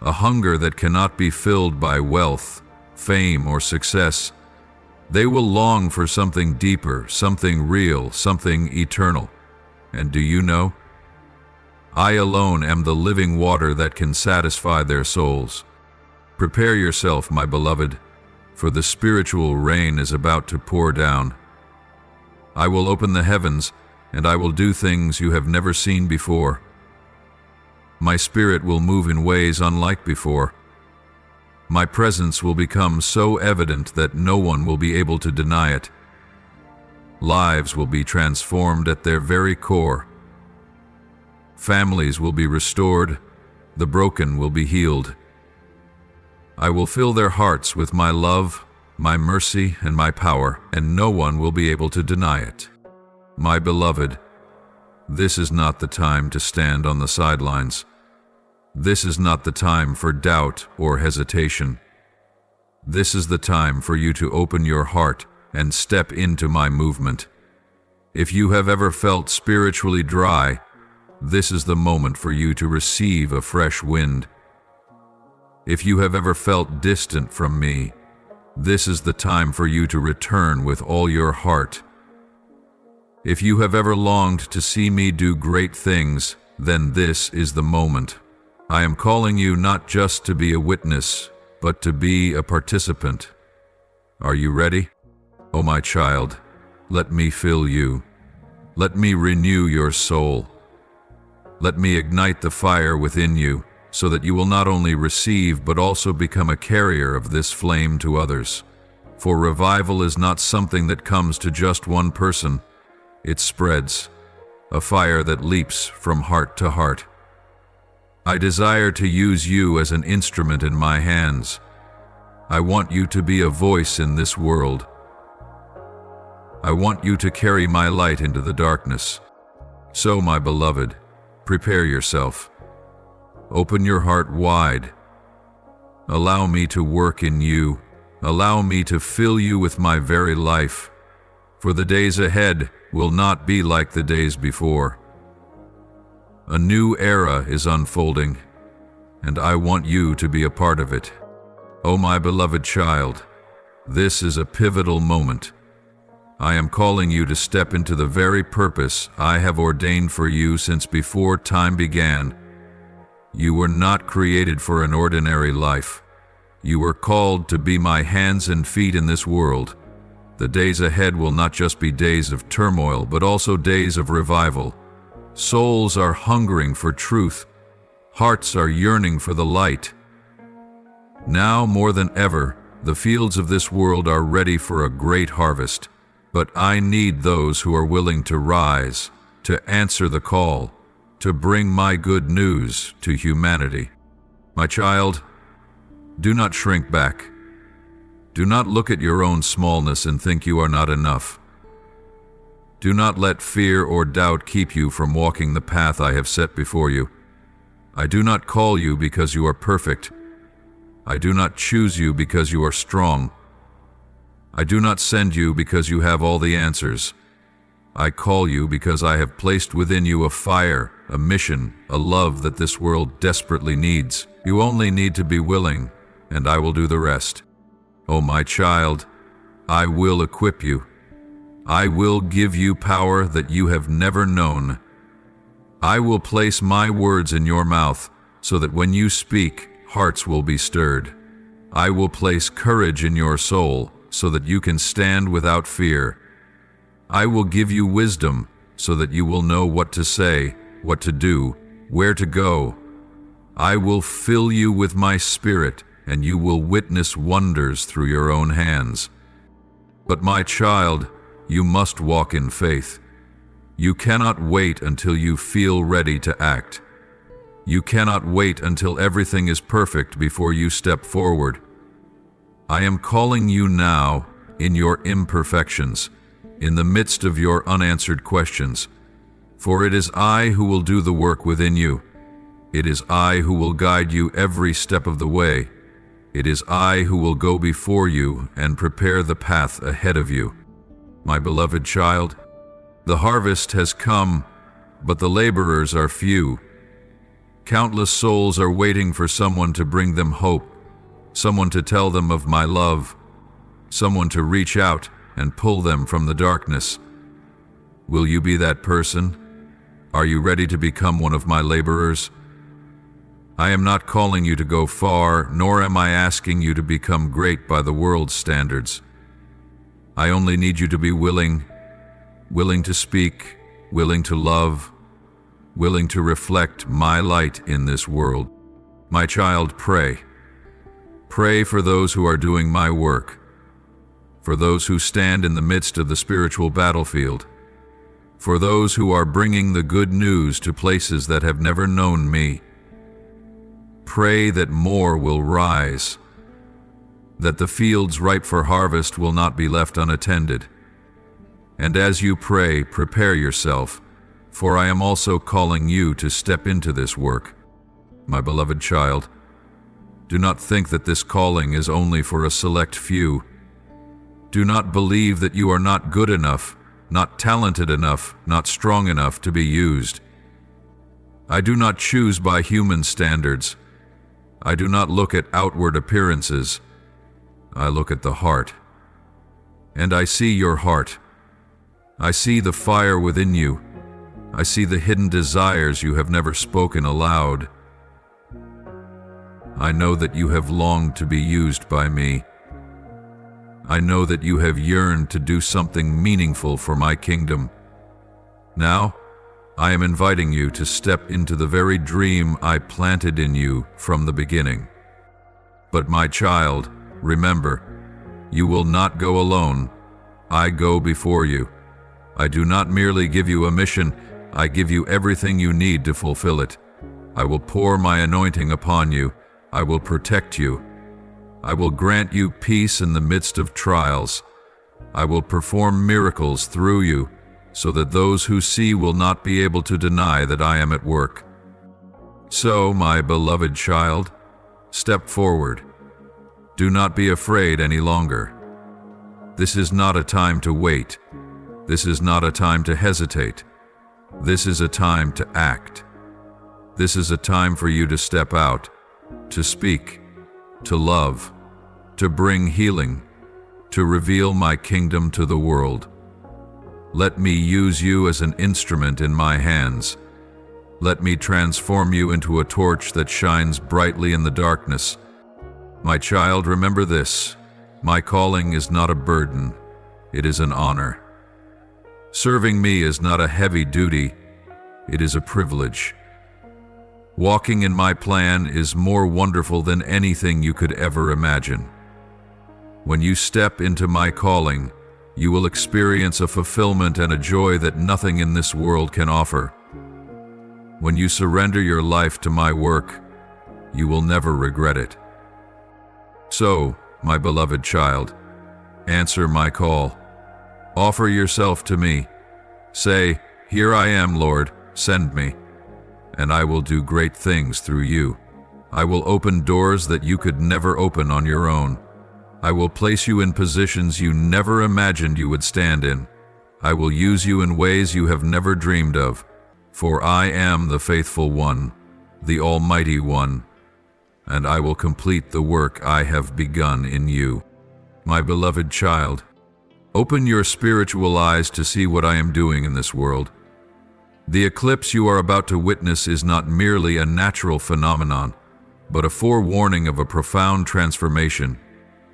a hunger that cannot be filled by wealth, fame, or success. They will long for something deeper, something real, something eternal. And do you know? I alone am the living water that can satisfy their souls. Prepare yourself, my beloved, for the spiritual rain is about to pour down. I will open the heavens, and I will do things you have never seen before. My spirit will move in ways unlike before. My presence will become so evident that no one will be able to deny it. Lives will be transformed at their very core. Families will be restored, the broken will be healed. I will fill their hearts with my love, my mercy, and my power, and no one will be able to deny it. My beloved, this is not the time to stand on the sidelines. This is not the time for doubt or hesitation. This is the time for you to open your heart and step into my movement. If you have ever felt spiritually dry, this is the moment for you to receive a fresh wind. If you have ever felt distant from me, this is the time for you to return with all your heart. If you have ever longed to see me do great things, then this is the moment. I am calling you not just to be a witness, but to be a participant. Are you ready? Oh, my child, let me fill you. Let me renew your soul. Let me ignite the fire within you, so that you will not only receive but also become a carrier of this flame to others. For revival is not something that comes to just one person. It spreads. a fire that leaps from heart to heart. I desire to use you as an instrument in my hands. I want you to be a voice in this world. I want you to carry my light into the darkness. So, my beloved, prepare yourself. Open your heart wide. Allow me to work in you. Allow me to fill you with my very life. For the days ahead will not be like the days before. A new era is unfolding, and I want you to be a part of it. Oh, my beloved child, this is a pivotal moment. I am calling you to step into the very purpose I have ordained for you since before time began. You were not created for an ordinary life. You were called to be my hands and feet in this world. The days ahead will not just be days of turmoil, but also days of revival. Souls are hungering for truth. Hearts are yearning for the light. Now more than ever, the fields of this world are ready for a great harvest. But I need those who are willing to rise, to answer the call, to bring my good news to humanity. My child, do not shrink back. Do not look at your own smallness and think you are not enough. Do not let fear or doubt keep you from walking the path I have set before you. I do not call you because you are perfect. I do not choose you because you are strong. I do not send you because you have all the answers. I call you because I have placed within you a fire, a mission, a love that this world desperately needs. You only need to be willing, and I will do the rest. Oh, my child, I will equip you. I will give you power that you have never known. I will place my words in your mouth so that when you speak, hearts will be stirred. I will place courage in your soul so that you can stand without fear. I will give you wisdom so that you will know what to say, what to do, where to go. I will fill you with my spirit, and you will witness wonders through your own hands. But my child, you must walk in faith. You cannot wait until you feel ready to act. You cannot wait until everything is perfect before you step forward. I am calling you now in your imperfections, in the midst of your unanswered questions. For it is I who will do the work within you. It is I who will guide you every step of the way. It is I who will go before you and prepare the path ahead of you. My beloved child, the harvest has come, but the laborers are few. Countless souls are waiting for someone to bring them hope, someone to tell them of my love, someone to reach out and pull them from the darkness. Will you be that person? Are you ready to become one of my laborers? I am not calling you to go far, nor am I asking you to become great by the world's standards. I only need you to be willing to speak, willing to love, willing to reflect my light in this world. My child, pray. Pray for those who are doing my work, for those who stand in the midst of the spiritual battlefield, for those who are bringing the good news to places that have never known me. Pray that more will rise, that the fields ripe for harvest will not be left unattended. And as you pray, prepare yourself, for I am also calling you to step into this work. My beloved child, do not think that this calling is only for a select few. Do not believe that you are not good enough, not talented enough, not strong enough to be used. I do not choose by human standards. I do not look at outward appearances. I look at the heart. And I see your heart. I see the fire within you. I see the hidden desires you have never spoken aloud. I know that you have longed to be used by me. I know that you have yearned to do something meaningful for my kingdom. Now, I am inviting you to step into the very dream I planted in you from the beginning. But my child, remember, you will not go alone. I go before you. I do not merely give you a mission, I give you everything you need to fulfill it. I will pour my anointing upon you. I will protect you. I will grant you peace in the midst of trials. I will perform miracles through you, so that those who see will not be able to deny that I am at work. So, my beloved child, step forward. Do not be afraid any longer. This is not a time to wait. This is not a time to hesitate. This is a time to act. This is a time for you to step out, to speak, to love, to bring healing, to reveal my kingdom to the world. Let me use you as an instrument in my hands. Let me transform you into a torch that shines brightly in the darkness. My child, remember this: my calling is not a burden, it is an honor. Serving me is not a heavy duty, it is a privilege. Walking in my plan is more wonderful than anything you could ever imagine. When you step into my calling, you will experience a fulfillment and a joy that nothing in this world can offer. When you surrender your life to my work, you will never regret it. So, my beloved child, answer my call. Offer yourself to me. Say, "Here I am, Lord, send me." And I will do great things through you. I will open doors that you could never open on your own. I will place you in positions you never imagined you would stand in. I will use you in ways you have never dreamed of. For I am the faithful one, the Almighty One, and I will complete the work I have begun in you. My beloved child, open your spiritual eyes to see what I am doing in this world. The eclipse you are about to witness is not merely a natural phenomenon, but a forewarning of a profound transformation,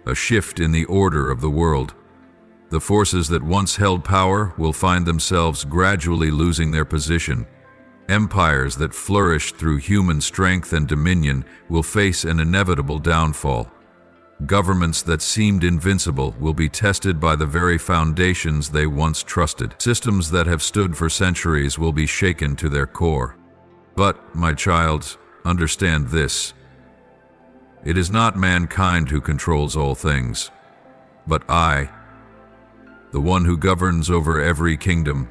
a shift in the order of the world. The forces that once held power will find themselves gradually losing their position. Empires that flourished through human strength and dominion will face an inevitable downfall. Governments that seemed invincible will be tested by the very foundations they once trusted. Systems that have stood for centuries will be shaken to their core. But, my child, understand this. It is not mankind who controls all things, but I, the one who governs over every kingdom.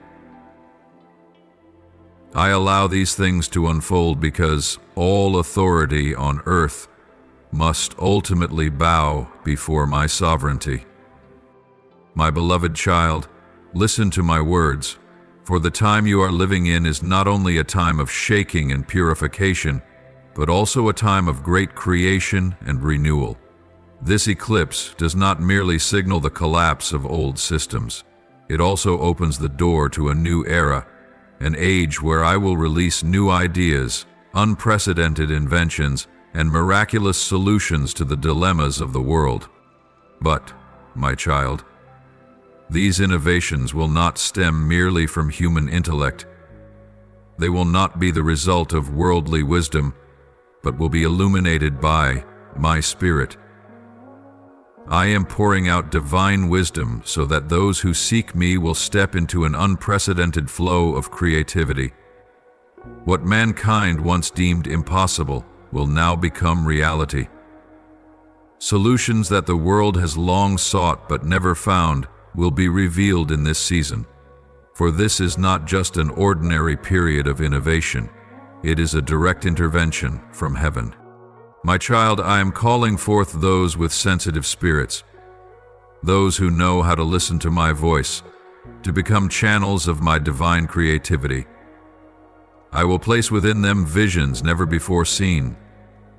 I allow these things to unfold because all authority on earth must ultimately bow before my sovereignty. My beloved child, listen to my words, for the time you are living in is not only a time of shaking and purification, but also a time of great creation and renewal. This eclipse does not merely signal the collapse of old systems. It also opens the door to a new era, an age where I will release new ideas, unprecedented inventions, and miraculous solutions to the dilemmas of the world. But, my child, these innovations will not stem merely from human intellect. They will not be the result of worldly wisdom, but will be illuminated by my Spirit. I am pouring out divine wisdom so that those who seek me will step into an unprecedented flow of creativity. What mankind once deemed impossible will now become reality. Solutions that the world has long sought but never found will be revealed in this season. For this is not just an ordinary period of innovation. It is a direct intervention from heaven. My child, I am calling forth those with sensitive spirits, those who know how to listen to my voice, to become channels of my divine creativity. I will place within them visions never before seen,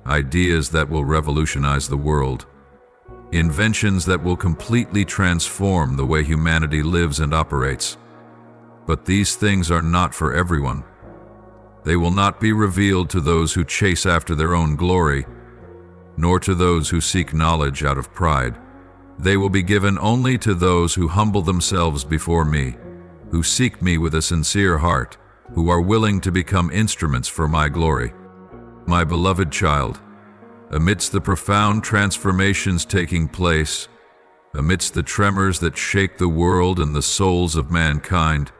ideas that will revolutionize the world, inventions that will completely transform the way humanity lives and operates. But these things are not for everyone. They will not be revealed to those who chase after their own glory, nor to those who seek knowledge out of pride. They will be given only to those who humble themselves before me, who seek me with a sincere heart, who are willing to become instruments for my glory. My beloved child, amidst the profound transformations taking place, amidst the tremors that shake the world and the souls of mankind,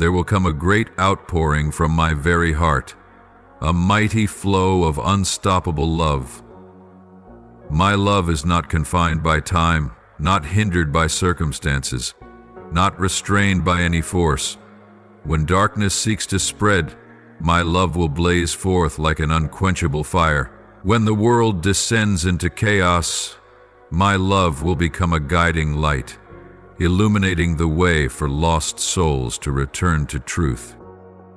there will come a great outpouring from my very heart, a mighty flow of unstoppable love. My love is not confined by time, not hindered by circumstances, not restrained by any force. When darkness seeks to spread, my love will blaze forth like an unquenchable fire. When the world descends into chaos, my love will become a guiding light, illuminating the way for lost souls to return to truth.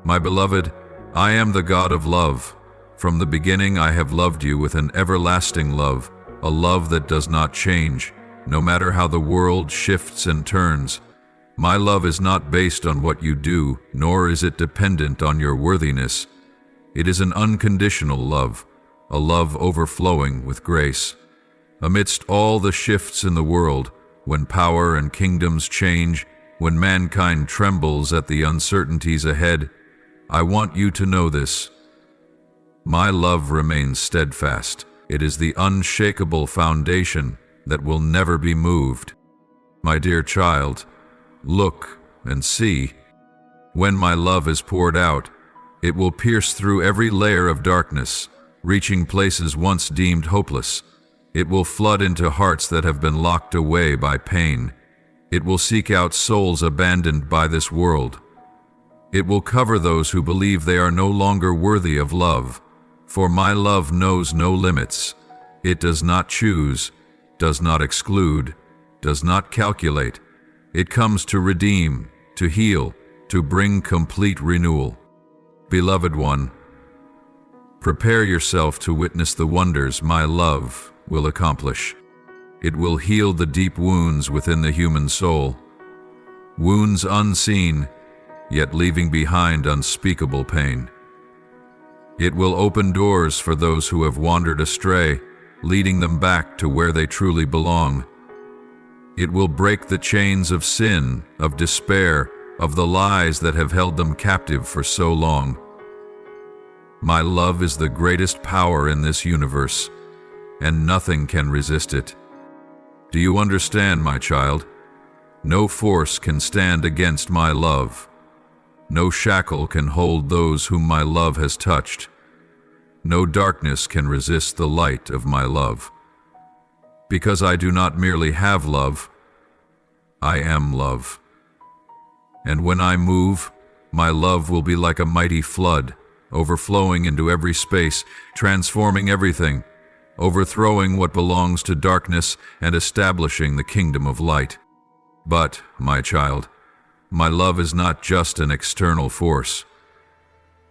My beloved, I am the God of love. From the beginning I have loved you with an everlasting love, a love that does not change, no matter how the world shifts and turns. My love is not based on what you do, nor is it dependent on your worthiness. It is an unconditional love, a love overflowing with grace. Amidst all the shifts in the world, when power and kingdoms change, when mankind trembles at the uncertainties ahead, I want you to know this. My love remains steadfast. It is the unshakable foundation that will never be moved. My dear child, look and see. When my love is poured out, it will pierce through every layer of darkness, reaching places once deemed hopeless. It will flood into hearts that have been locked away by pain. It will seek out souls abandoned by this world. It will cover those who believe they are no longer worthy of love. For my love knows no limits. It does not choose, does not exclude, does not calculate. It comes to redeem, to heal, to bring complete renewal. Beloved one, prepare yourself to witness the wonders my love will accomplish. It will heal the deep wounds within the human soul, wounds unseen, yet leaving behind unspeakable pain. It will open doors for those who have wandered astray, leading them back to where they truly belong. It will break the chains of sin, of despair, of the lies that have held them captive for so long. My love is the greatest power in this universe, and nothing can resist it. Do you understand, my child? No force can stand against my love. No shackle can hold those whom my love has touched. No darkness can resist the light of my love. Because I do not merely have love, I am love. And when I move, my love will be like a mighty flood, overflowing into every space, transforming everything, overthrowing what belongs to darkness and establishing the kingdom of light. But, my child, my love is not just an external force.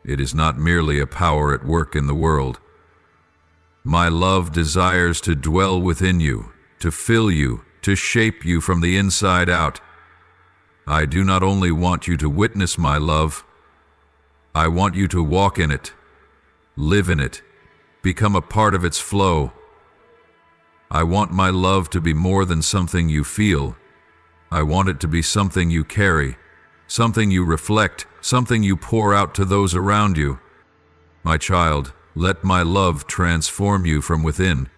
It is not merely a power at work in the world. My love desires to dwell within you, to fill you, to shape you from the inside out. I do not only want you to witness my love, I want you to walk in it, live in it, become a part of its flow. I want my love to be more than something you feel. I want it to be something you carry, something you reflect, something you pour out to those around you. My child, let my love transform you from within.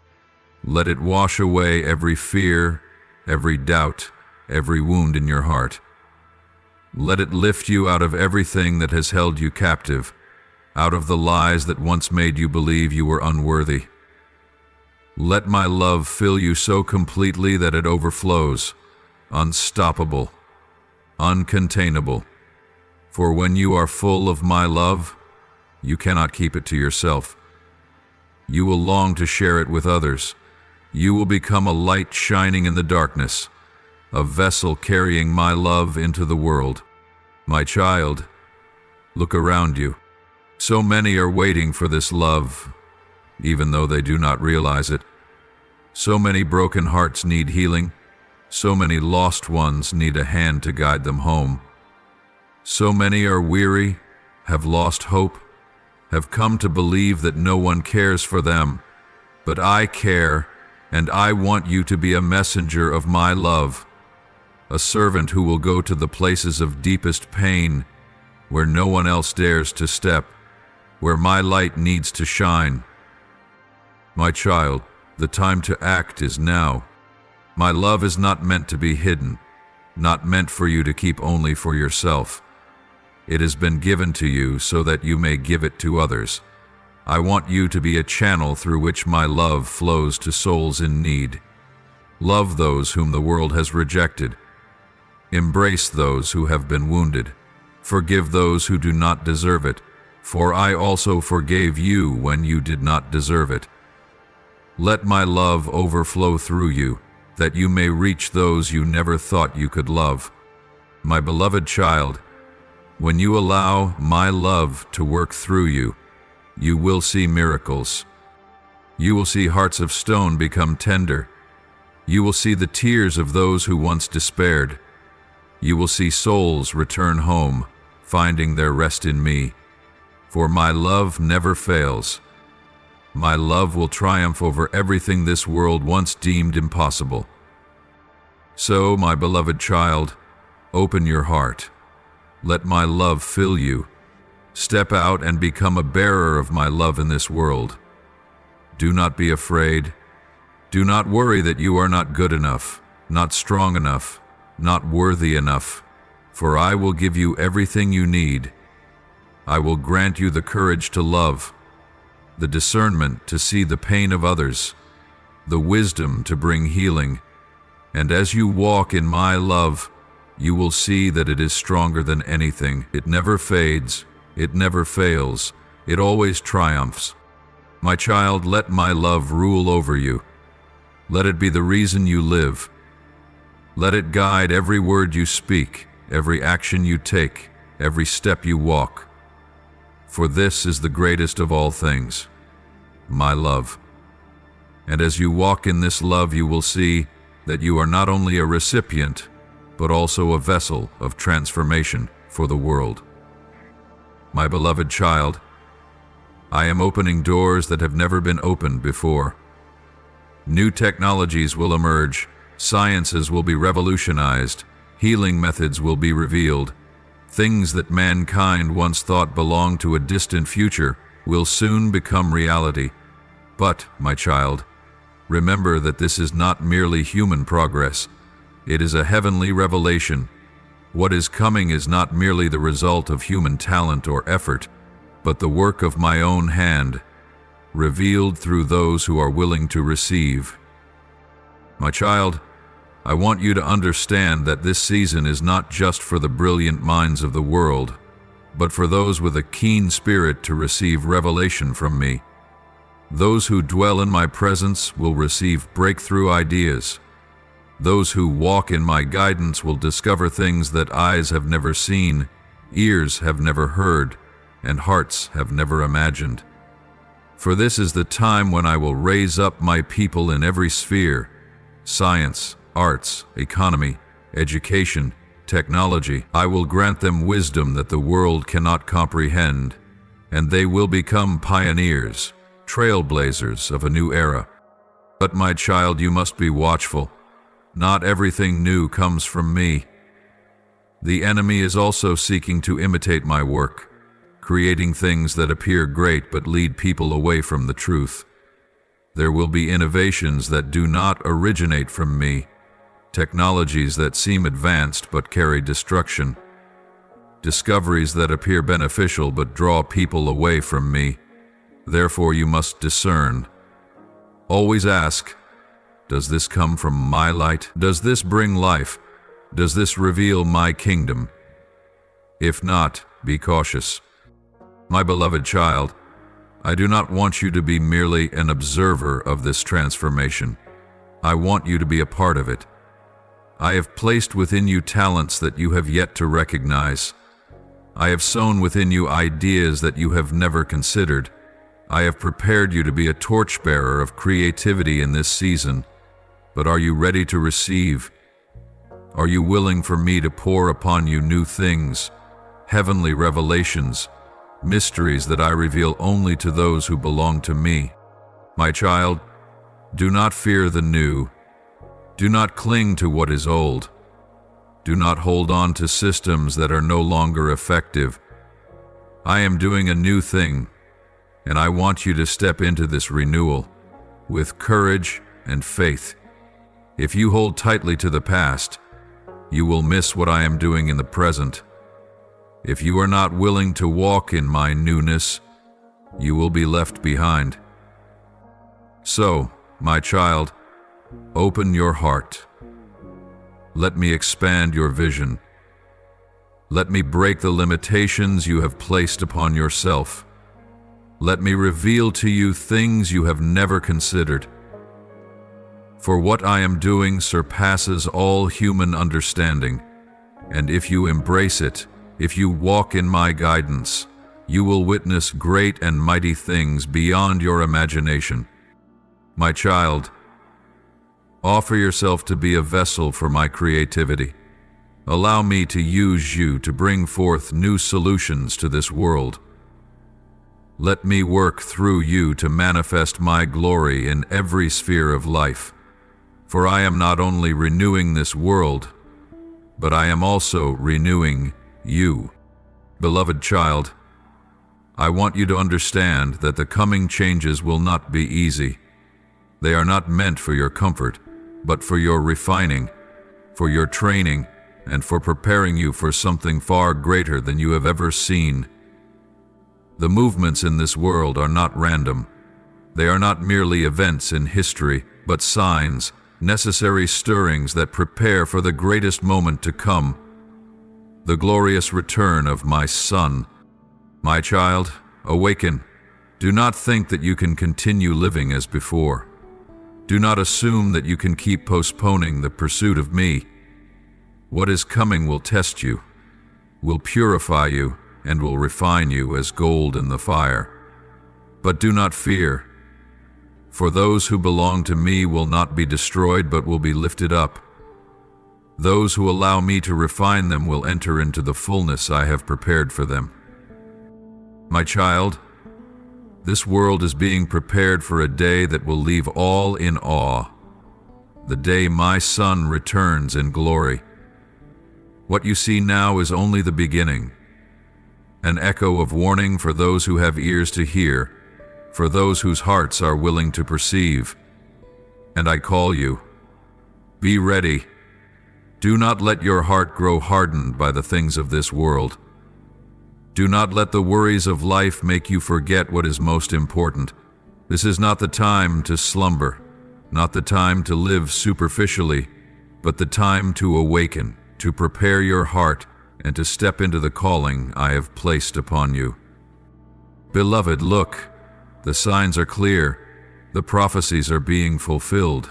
Let it wash away every fear, every doubt, every wound in your heart. Let it lift you out of everything that has held you captive, out of the lies that once made you believe you were unworthy. Let my love fill you so completely that it overflows, unstoppable, uncontainable. For when you are full of my love, you cannot keep it to yourself. You will long to share it with others. You will become a light shining in the darkness, a vessel carrying my love into the world. My child, look around you. So many are waiting for this love, even though they do not realize it. So many broken hearts need healing. So many lost ones need a hand to guide them home. So many are weary, have lost hope, have come to believe that no one cares for them. But I care, and I want you to be a messenger of my love, a servant who will go to the places of deepest pain, where no one else dares to step, where my light needs to shine. My child, the time to act is now. My love is not meant to be hidden, not meant for you to keep only for yourself. It has been given to you so that you may give it to others. I want you to be a channel through which my love flows to souls in need. Love those whom the world has rejected. Embrace those who have been wounded. Forgive those who do not deserve it, for I also forgave you when you did not deserve it. Let my love overflow through you, that you may reach those you never thought you could love. My beloved child, when you allow my love to work through you, you will see miracles. You will see hearts of stone become tender. You will see the tears of those who once despaired. You will see souls return home, finding their rest in me. For my love never fails. My love will triumph over everything this world once deemed impossible. So, my beloved child, open your heart. Let my love fill you. Step out and become a bearer of my love in this world. Do not be afraid. Do not worry that you are not good enough, not strong enough, not worthy enough, for I will give you everything you need. I will grant you the courage to love, the discernment to see the pain of others, the wisdom to bring healing, and as you walk in my love, you will see that it is stronger than anything. It never fades, it never fails, it always triumphs. My child, let my love rule over you. Let it be the reason you live. Let it guide every word you speak, every action you take, every step you walk. For this is the greatest of all things, my love. And as you walk in this love, you will see that you are not only a recipient, but also a vessel of transformation for the world. My beloved child, I am opening doors that have never been opened before. New technologies will emerge, sciences will be revolutionized, healing methods will be revealed. Things that mankind once thought belonged to a distant future will soon become reality. But, my child, remember that this is not merely human progress. It is a heavenly revelation. What is coming is not merely the result of human talent or effort, but the work of my own hand, revealed through those who are willing to receive. My child, I want you to understand that this season is not just for the brilliant minds of the world, but for those with a keen spirit to receive revelation from me. Those who dwell in my presence will receive breakthrough ideas. Those who walk in my guidance will discover things that eyes have never seen, ears have never heard, and hearts have never imagined. For this is the time when I will raise up my people in every sphere: science, arts, economy, education, technology. I will grant them wisdom that the world cannot comprehend, and they will become pioneers, trailblazers of a new era. But my child, you must be watchful. Not everything new comes from me. The enemy is also seeking to imitate my work, creating things that appear great but lead people away from the truth. There will be innovations that do not originate from me, technologies that seem advanced but carry destruction, discoveries that appear beneficial but draw people away from me. Therefore you must discern. Always ask, does this come from my light? Does this bring life? Does this reveal my kingdom? If not, be cautious. My beloved child, I do not want you to be merely an observer of this transformation. I want you to be a part of it. I have placed within you talents that you have yet to recognize. I have sown within you ideas that you have never considered. I have prepared you to be a torchbearer of creativity in this season. But are you ready to receive? Are you willing for me to pour upon you new things, heavenly revelations, mysteries that I reveal only to those who belong to me? My child, do not fear the new. Do not cling to what is old. Do not hold on to systems that are no longer effective. I am doing a new thing, and I want you to step into this renewal with courage and faith. If you hold tightly to the past, you will miss what I am doing in the present. If you are not willing to walk in my newness, you will be left behind. So, my child, open your heart. Let me expand your vision. Let me break the limitations you have placed upon yourself. Let me reveal to you things you have never considered. For what I am doing surpasses all human understanding, and if you embrace it, if you walk in my guidance, you will witness great and mighty things beyond your imagination. My child, offer yourself to be a vessel for my creativity. Allow me to use you to bring forth new solutions to this world. Let me work through you to manifest my glory in every sphere of life. For I am not only renewing this world, but I am also renewing you. Beloved child, I want you to understand that the coming changes will not be easy. They are not meant for your comfort, but for your refining, for your training, and for preparing you for something far greater than you have ever seen. The movements in this world are not random. They are not merely events in history, but signs, necessary stirrings that prepare for the greatest moment to come, the glorious return of my Son. My child, awaken. Do not think that you can continue living as before. Do not assume that you can keep postponing the pursuit of me. What is coming will test you, will purify you, and will refine you as gold in the fire. But do not fear, for those who belong to me will not be destroyed but will be lifted up. Those who allow me to refine them will enter into the fullness I have prepared for them. My child, this world is being prepared for a day that will leave all in awe, the day my Son returns in glory. What you see now is only the beginning, an echo of warning for those who have ears to hear, for those whose hearts are willing to perceive. And I call you, be ready. Do not let your heart grow hardened by the things of this world. Do not let the worries of life make you forget what is most important. This is not the time to slumber, not the time to live superficially, but the time to awaken, to prepare your heart, and to step into the calling I have placed upon you. Beloved, look, the signs are clear, the prophecies are being fulfilled.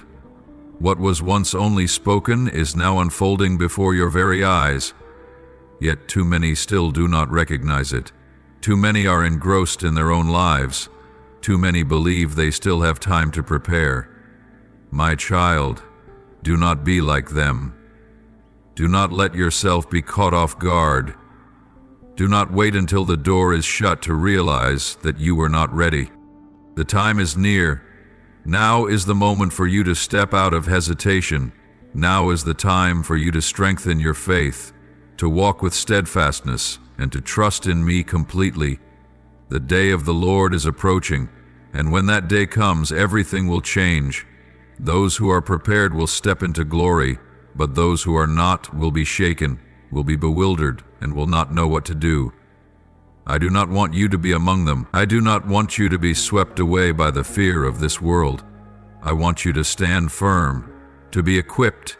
What was once only spoken is now unfolding before your very eyes. Yet too many still do not recognize it. Too many are engrossed in their own lives. Too many believe they still have time to prepare. My child, do not be like them. Do not let yourself be caught off guard. Do not wait until the door is shut to realize that you are not ready. The time is near. Now is the moment for you to step out of hesitation. Now is the time for you to strengthen your faith, to walk with steadfastness, and to trust in me completely. The day of the Lord is approaching, and when that day comes, everything will change. Those who are prepared will step into glory, but those who are not will be shaken, will be bewildered, and will not know what to do. I do not want you to be among them. I do not want you to be swept away by the fear of this world. I want you to stand firm, to be equipped,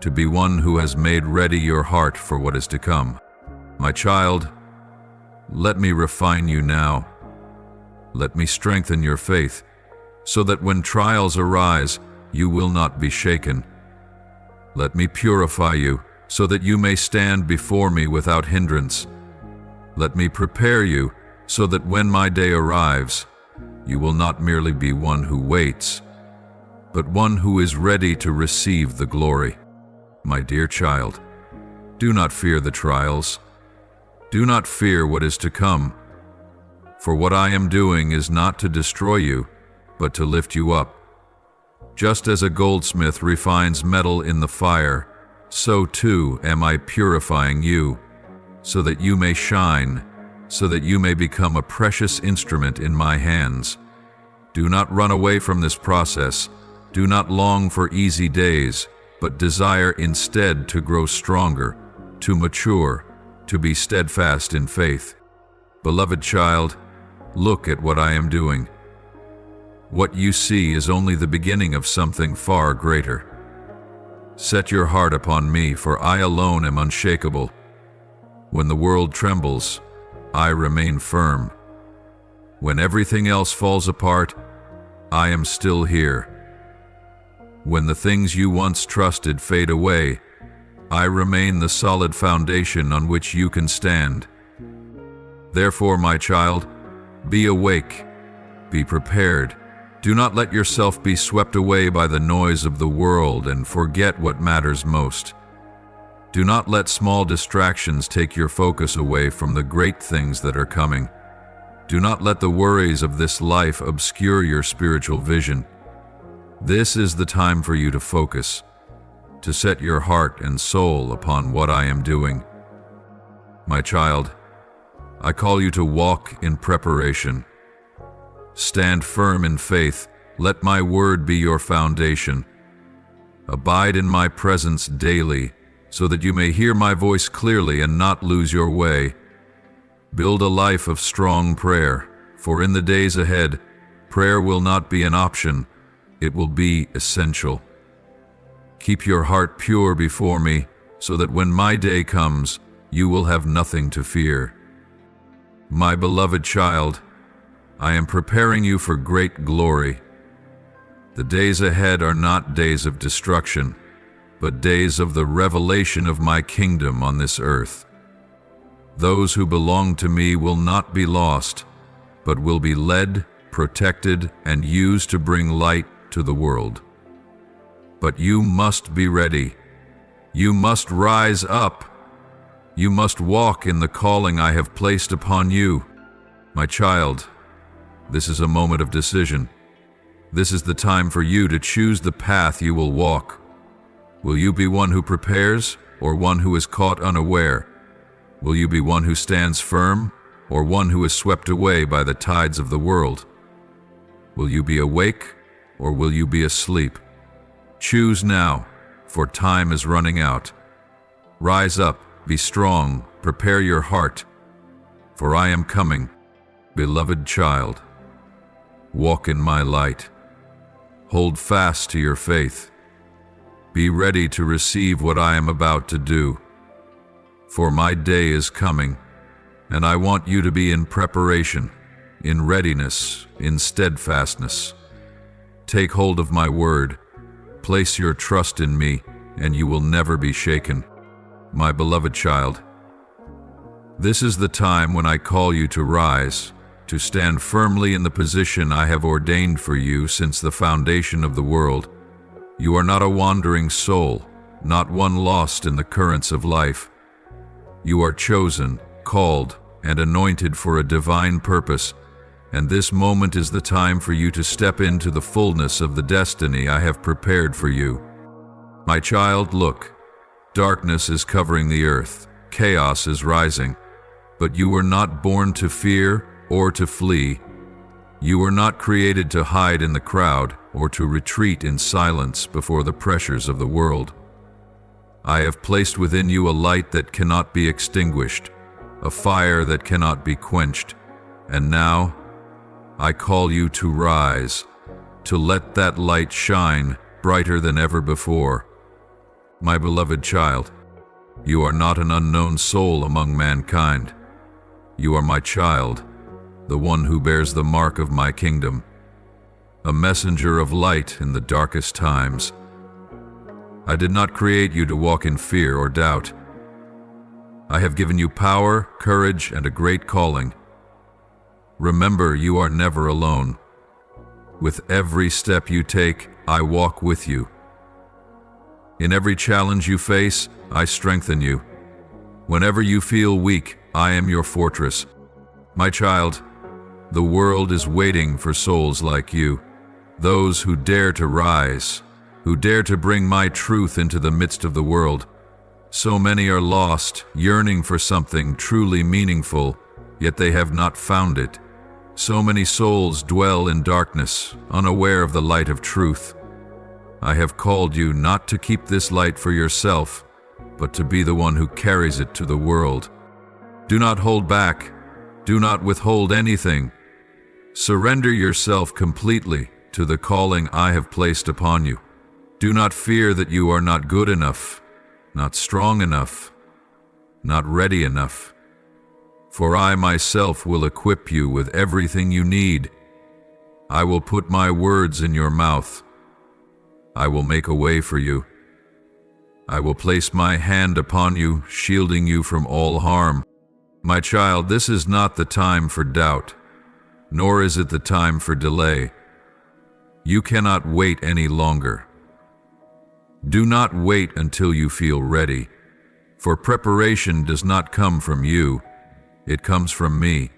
to be one who has made ready your heart for what is to come. My child, let me refine you now. Let me strengthen your faith, so that when trials arise, you will not be shaken. Let me purify you, so that you may stand before me without hindrance. Let me prepare you, so that when my day arrives, you will not merely be one who waits, but one who is ready to receive the glory. My dear child, do not fear the trials. Do not fear what is to come. For what I am doing is not to destroy you, but to lift you up. Just as a goldsmith refines metal in the fire, so too am I purifying you, so that you may shine, so that you may become a precious instrument in my hands. Do not run away from this process. Do not long for easy days, but desire instead to grow stronger, to mature, to be steadfast in faith. Beloved child, look at what I am doing. What you see is only the beginning of something far greater. Set your heart upon me, for I alone am unshakable. When the world trembles, I remain firm. When everything else falls apart, I am still here. When the things you once trusted fade away, I remain the solid foundation on which you can stand. Therefore, my child, be awake, be prepared. Do not let yourself be swept away by the noise of the world and forget what matters most. Do not let small distractions take your focus away from the great things that are coming. Do not let the worries of this life obscure your spiritual vision. This is the time for you to focus, to set your heart and soul upon what I am doing. My child, I call you to walk in preparation. Stand firm in faith. Let my word be your foundation. Abide in my presence daily, so that you may hear my voice clearly and not lose your way. Build a life of strong prayer, for in the days ahead, prayer will not be an option, it will be essential. Keep your heart pure before me, so that when my day comes, you will have nothing to fear. My beloved child, I am preparing you for great glory. The days ahead are not days of destruction, but days of the revelation of my kingdom on this earth. Those who belong to me will not be lost, but will be led, protected, and used to bring light to the world. But you must be ready. You must rise up. You must walk in the calling I have placed upon you. My child, this is a moment of decision. This is the time for you to choose the path you will walk. Will you be one who prepares, or one who is caught unaware? Will you be one who stands firm, or one who is swept away by the tides of the world? Will you be awake, or will you be asleep? Choose now, for time is running out. Rise up, be strong, prepare your heart, for I am coming, beloved child. Walk in my light. Hold fast to your faith. Be ready to receive what I am about to do. For my day is coming, and I want you to be in preparation, in readiness, in steadfastness. Take hold of my word. Place your trust in me, and you will never be shaken. My beloved child, this is the time when I call you to rise, to stand firmly in the position I have ordained for you since the foundation of the world. You are not a wandering soul, not one lost in the currents of life. You are chosen, called, and anointed for a divine purpose, and this moment is the time for you to step into the fullness of the destiny I have prepared for you. My child, look. Darkness is covering the earth. Chaos is rising. But you were not born to fear or to flee. You were not created to hide in the crowd or to retreat in silence before the pressures of the world. I have placed within you a light that cannot be extinguished, a fire that cannot be quenched, and now I call you to rise, to let that light shine brighter than ever before. My beloved child, you are not an unknown soul among mankind. You are my child, the one who bears the mark of my kingdom, a messenger of light in the darkest times. I did not create you to walk in fear or doubt. I have given you power, courage, and a great calling. Remember, you are never alone. With every step you take, I walk with you. In every challenge you face, I strengthen you. Whenever you feel weak, I am your fortress. My child, the world is waiting for souls like you, those who dare to rise, who dare to bring my truth into the midst of the world. So many are lost, yearning for something truly meaningful, yet they have not found it. So many souls dwell in darkness, unaware of the light of truth. I have called you not to keep this light for yourself, but to be the one who carries it to the world. Do not hold back. Do not withhold anything. Surrender yourself completely to the calling I have placed upon you. Do not fear that you are not good enough, not strong enough, not ready enough. For I myself will equip you with everything you need. I will put my words in your mouth. I will make a way for you. I will place my hand upon you, shielding you from all harm. My child, this is not the time for doubt, nor is it the time for delay. You cannot wait any longer. Do not wait until you feel ready, for preparation does not come from you, it comes from me.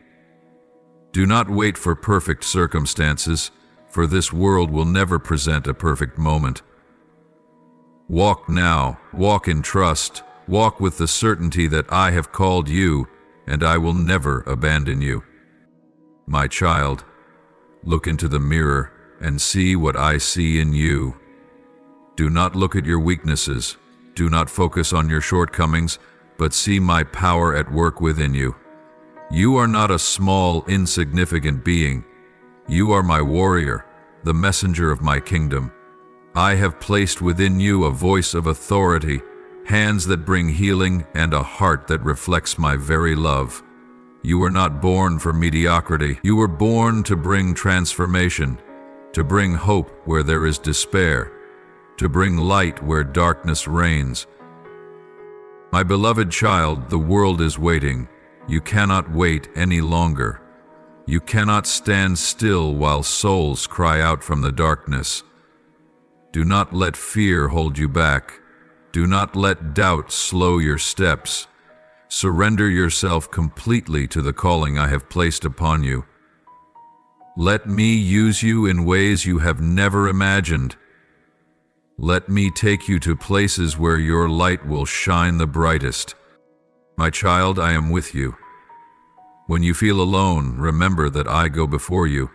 Do not wait for perfect circumstances, for this world will never present a perfect moment. Walk now, walk in trust, walk with the certainty that I have called you, and I will never abandon you. My child, look into the mirror and see what I see in you. Do not look at your weaknesses, do not focus on your shortcomings, but see my power at work within you. You are not a small, insignificant being. You are my warrior, the messenger of my kingdom. I have placed within you a voice of authority, hands that bring healing, and a heart that reflects my very love. You were not born for mediocrity. You were born to bring transformation, to bring hope where there is despair, to bring light where darkness reigns. My beloved child, the world is waiting. You cannot wait any longer. You cannot stand still while souls cry out from the darkness. Do not let fear hold you back. Do not let doubt slow your steps. Surrender yourself completely to the calling I have placed upon you. Let me use you in ways you have never imagined. Let me take you to places where your light will shine the brightest. My child, I am with you. When you feel alone, remember that I go before you.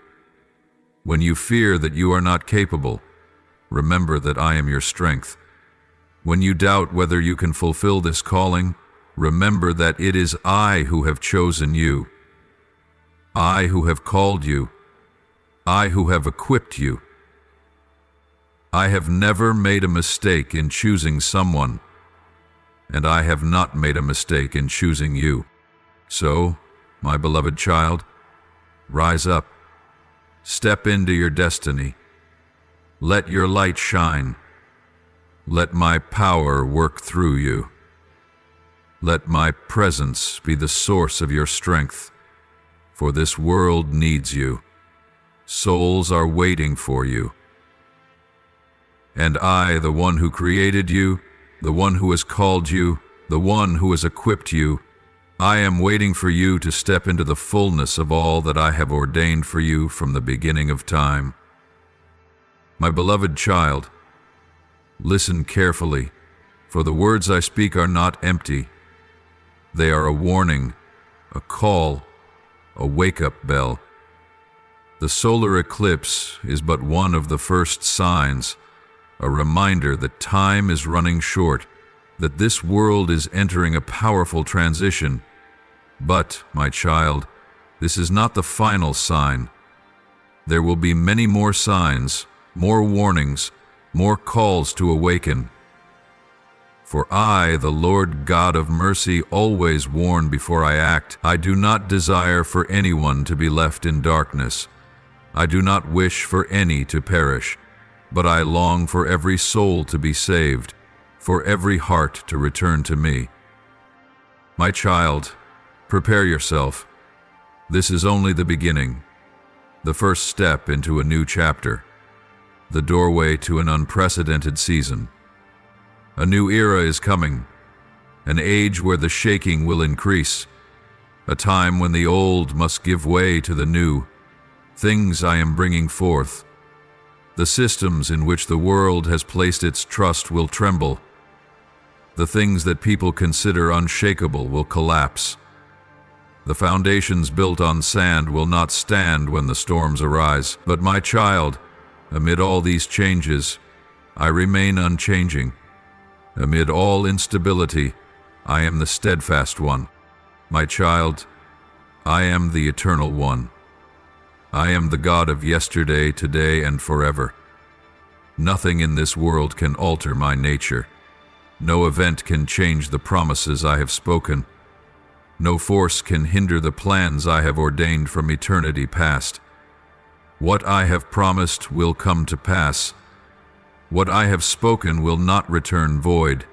When you fear that you are not capable, remember that I am your strength. When you doubt whether you can fulfill this calling, remember that it is I who have chosen you. I who have called you. I who have equipped you. I have never made a mistake in choosing someone, and I have not made a mistake in choosing you. So, my beloved child, rise up. Step into your destiny. Let your light shine. Let my power work through you. Let my presence be the source of your strength, for this world needs you. Souls are waiting for you. And I, the one who created you, the one who has called you, the one who has equipped you, I am waiting for you to step into the fullness of all that I have ordained for you from the beginning of time. My beloved child, listen carefully, for the words I speak are not empty. They are a warning, a call, a wake-up bell. The solar eclipse is but one of the first signs, a reminder that time is running short, that this world is entering a powerful transition. But, my child, this is not the final sign. There will be many more signs, more warnings, more calls to awaken. For I, the Lord God of mercy, always warn before I act. I do not desire for anyone to be left in darkness. I do not wish for any to perish, but I long for every soul to be saved, for every heart to return to me. My child, prepare yourself. This is only the beginning, the first step into a new chapter, the doorway to an unprecedented season. A new era is coming, an age where the shaking will increase, a time when the old must give way to the new. Things I am bringing forth. The systems in which the world has placed its trust will tremble. The things that people consider unshakable will collapse. The foundations built on sand will not stand when the storms arise. But my child, amid all these changes, I remain unchanging. Amid all instability, I am the steadfast one. My child, I am the Eternal One. I am the God of yesterday, today, and forever. Nothing in this world can alter my nature. No event can change the promises I have spoken. No force can hinder the plans I have ordained from eternity past. What I have promised will come to pass. What I have spoken will not return void.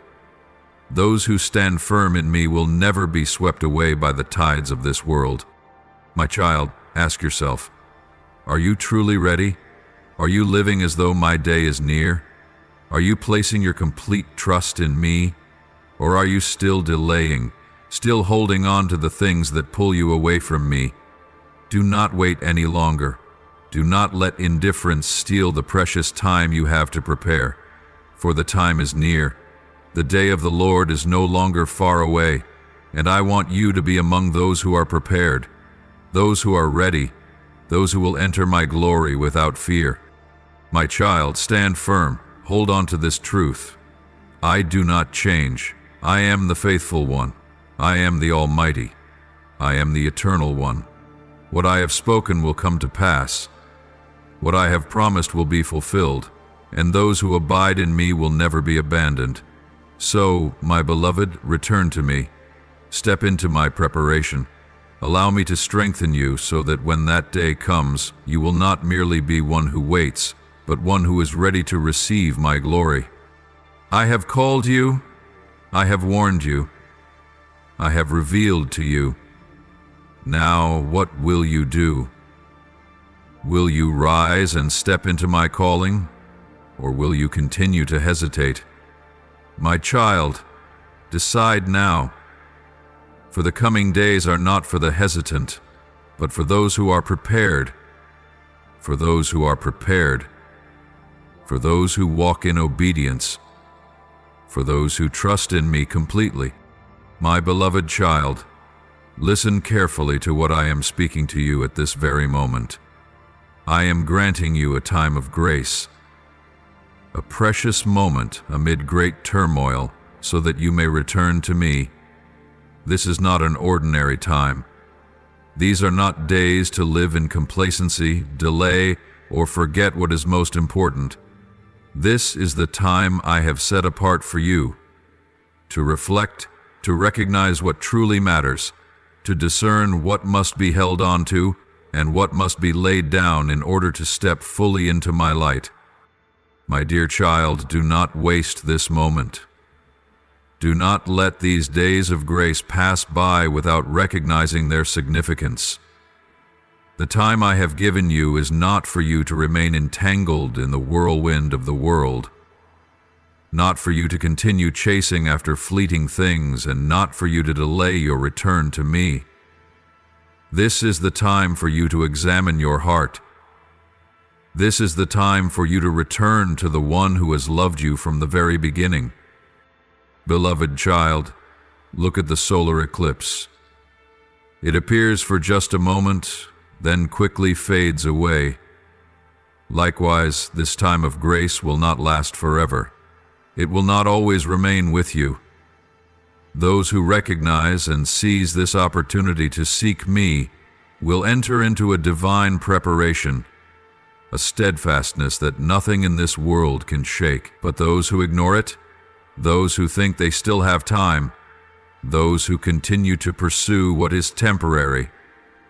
Those who stand firm in me will never be swept away by the tides of this world. My child, ask yourself, are you truly ready? Are you living as though my day is near? Are you placing your complete trust in me? Or are you still delaying, still holding on to the things that pull you away from me? Do not wait any longer. Do not let indifference steal the precious time you have to prepare, for the time is near. The day of the Lord is no longer far away, and I want you to be among those who are prepared, those who are ready, those who will enter my glory without fear. My child, stand firm, hold on to this truth. I do not change. I am the faithful one. I am the Almighty. I am the Eternal One. What I have spoken will come to pass. What I have promised will be fulfilled, and those who abide in me will never be abandoned. So, my beloved, return to me. Step into my preparation. Allow me to strengthen you so that when that day comes, you will not merely be one who waits, but one who is ready to receive my glory. I have called you. I have warned you. I have revealed to you. Now, what will you do? Will you rise and step into my calling, or will you continue to hesitate? My child, decide now. For the coming days are not for the hesitant, but for those who are prepared. For those who are prepared. For those who walk in obedience. For those who trust in me completely. My beloved child, listen carefully to what I am speaking to you at this very moment. I am granting you a time of grace, a precious moment amid great turmoil, so that you may return to me. This is not an ordinary time. These are not days to live in complacency, delay, or forget what is most important. This is the time I have set apart for you, to reflect, to recognize what truly matters, to discern what must be held on to, and what must be laid down in order to step fully into my light. My dear child, do not waste this moment. Do not let these days of grace pass by without recognizing their significance. The time I have given you is not for you to remain entangled in the whirlwind of the world, not for you to continue chasing after fleeting things, and not for you to delay your return to me. This is the time for you to examine your heart. This is the time for you to return to the one who has loved you from the very beginning. Beloved child, look at the solar eclipse. It appears for just a moment, then quickly fades away. Likewise, this time of grace will not last forever. It will not always remain with you. Those who recognize and seize this opportunity to seek me will enter into a divine preparation, a steadfastness that nothing in this world can shake. But those who ignore it, those who think they still have time, those who continue to pursue what is temporary,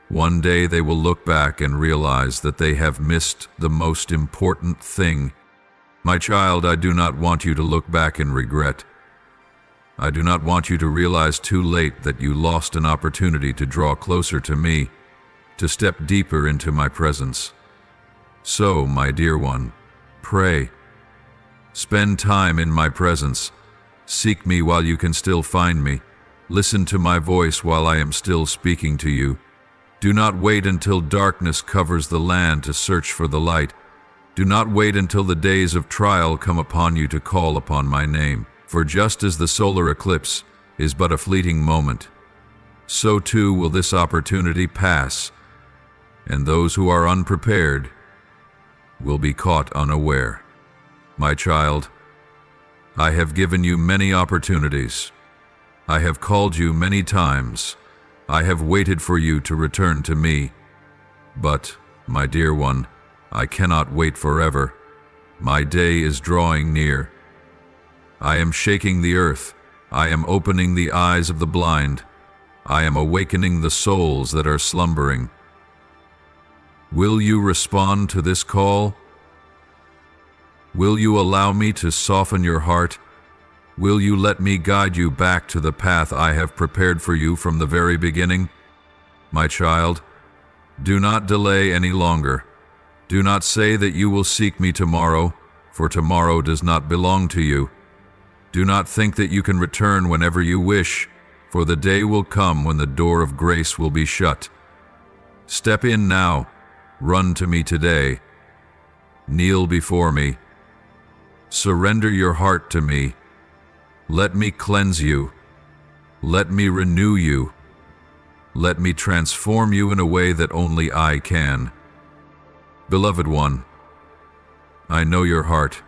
one day they will look back and realize that they have missed the most important thing. My child, I do not want you to look back in regret. I do not want you to realize too late that you lost an opportunity to draw closer to me, to step deeper into my presence. So, my dear one, pray. Spend time in my presence. Seek me while you can still find me. Listen to my voice while I am still speaking to you. Do not wait until darkness covers the land to search for the light. Do not wait until the days of trial come upon you to call upon my name. For just as the solar eclipse is but a fleeting moment, so too will this opportunity pass, and those who are unprepared will be caught unaware. My child, I have given you many opportunities. I have called you many times. I have waited for you to return to me. But, my dear one, I cannot wait forever. My day is drawing near. I am shaking the earth. I am opening the eyes of the blind. I am awakening the souls that are slumbering. Will you respond to this call? Will you allow me to soften your heart? Will you let me guide you back to the path I have prepared for you from the very beginning? My child, do not delay any longer. Do not say that you will seek me tomorrow, for tomorrow does not belong to you. Do not think that you can return whenever you wish, for the day will come when the door of grace will be shut. Step in now. Run to me today. Kneel before me. Surrender your heart to me. Let me cleanse you. Let me renew you. Let me transform you in a way that only I can. Beloved one, I know your heart.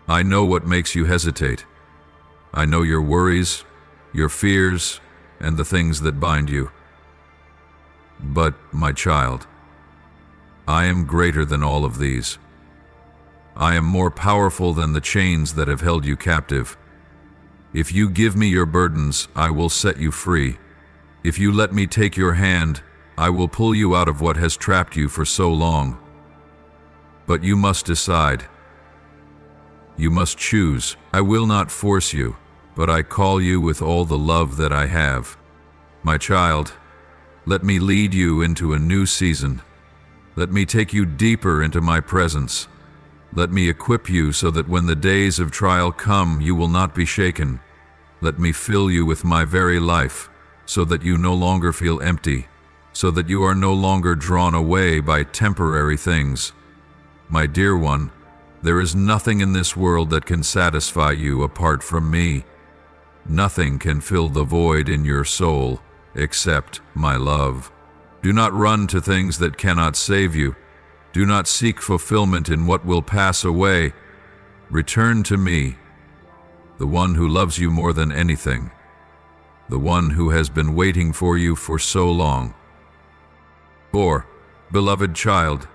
I know what makes you hesitate. I know your worries, your fears, and the things that bind you. But, my child, I am greater than all of these. I am more powerful than the chains that have held you captive. If you give me your burdens, I will set you free. If you let me take your hand, I will pull you out of what has trapped you for so long. But you must decide. You must choose. I will not force you, but I call you with all the love that I have. My child, let me lead you into a new season. Let me take you deeper into my presence. Let me equip you so that when the days of trial come, you will not be shaken. Let me fill you with my very life, so that you no longer feel empty, so that you are no longer drawn away by temporary things. My dear one, there is nothing in this world that can satisfy you apart from me. Nothing can fill the void in your soul except my love. Do not run to things that cannot save you. Do not seek fulfillment in what will pass away. Return to me, the one who loves you more than anything, the one who has been waiting for you for so long. For, beloved child,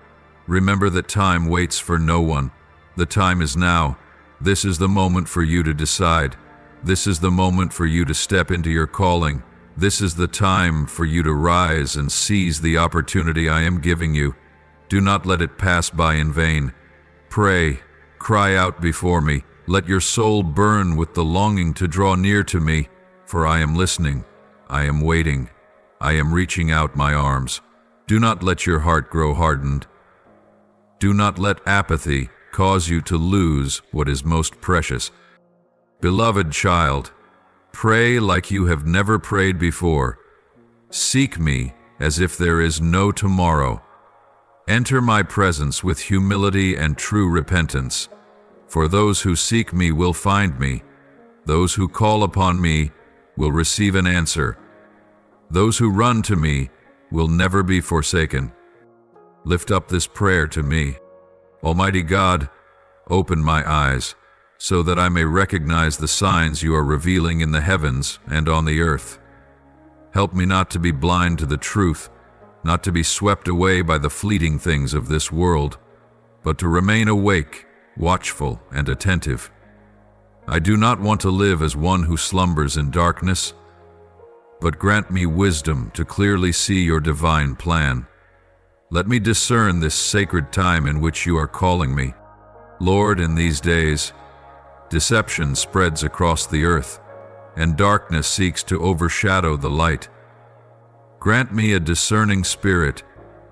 remember that time waits for no one. The time is now. This is the moment for you to decide. This is the moment for you to step into your calling. This is the time for you to rise and seize the opportunity I am giving you. Do not let it pass by in vain. Pray, cry out before me. Let your soul burn with the longing to draw near to me, for I am listening. I am waiting. I am reaching out my arms. Do not let your heart grow hardened. Do not let apathy cause you to lose what is most precious. Beloved child, pray like you have never prayed before. Seek me as if there is no tomorrow. Enter my presence with humility and true repentance. For those who seek me will find me. Those who call upon me will receive an answer. Those who run to me will never be forsaken. Lift up this prayer to me. Almighty God, open my eyes, so that I may recognize the signs you are revealing in the heavens and on the earth. Help me not to be blind to the truth, not to be swept away by the fleeting things of this world, but to remain awake, watchful, and attentive. I do not want to live as one who slumbers in darkness, but grant me wisdom to clearly see your divine plan. Let me discern this sacred time in which you are calling me. Lord, in these days, deception spreads across the earth, and darkness seeks to overshadow the light. Grant me a discerning spirit,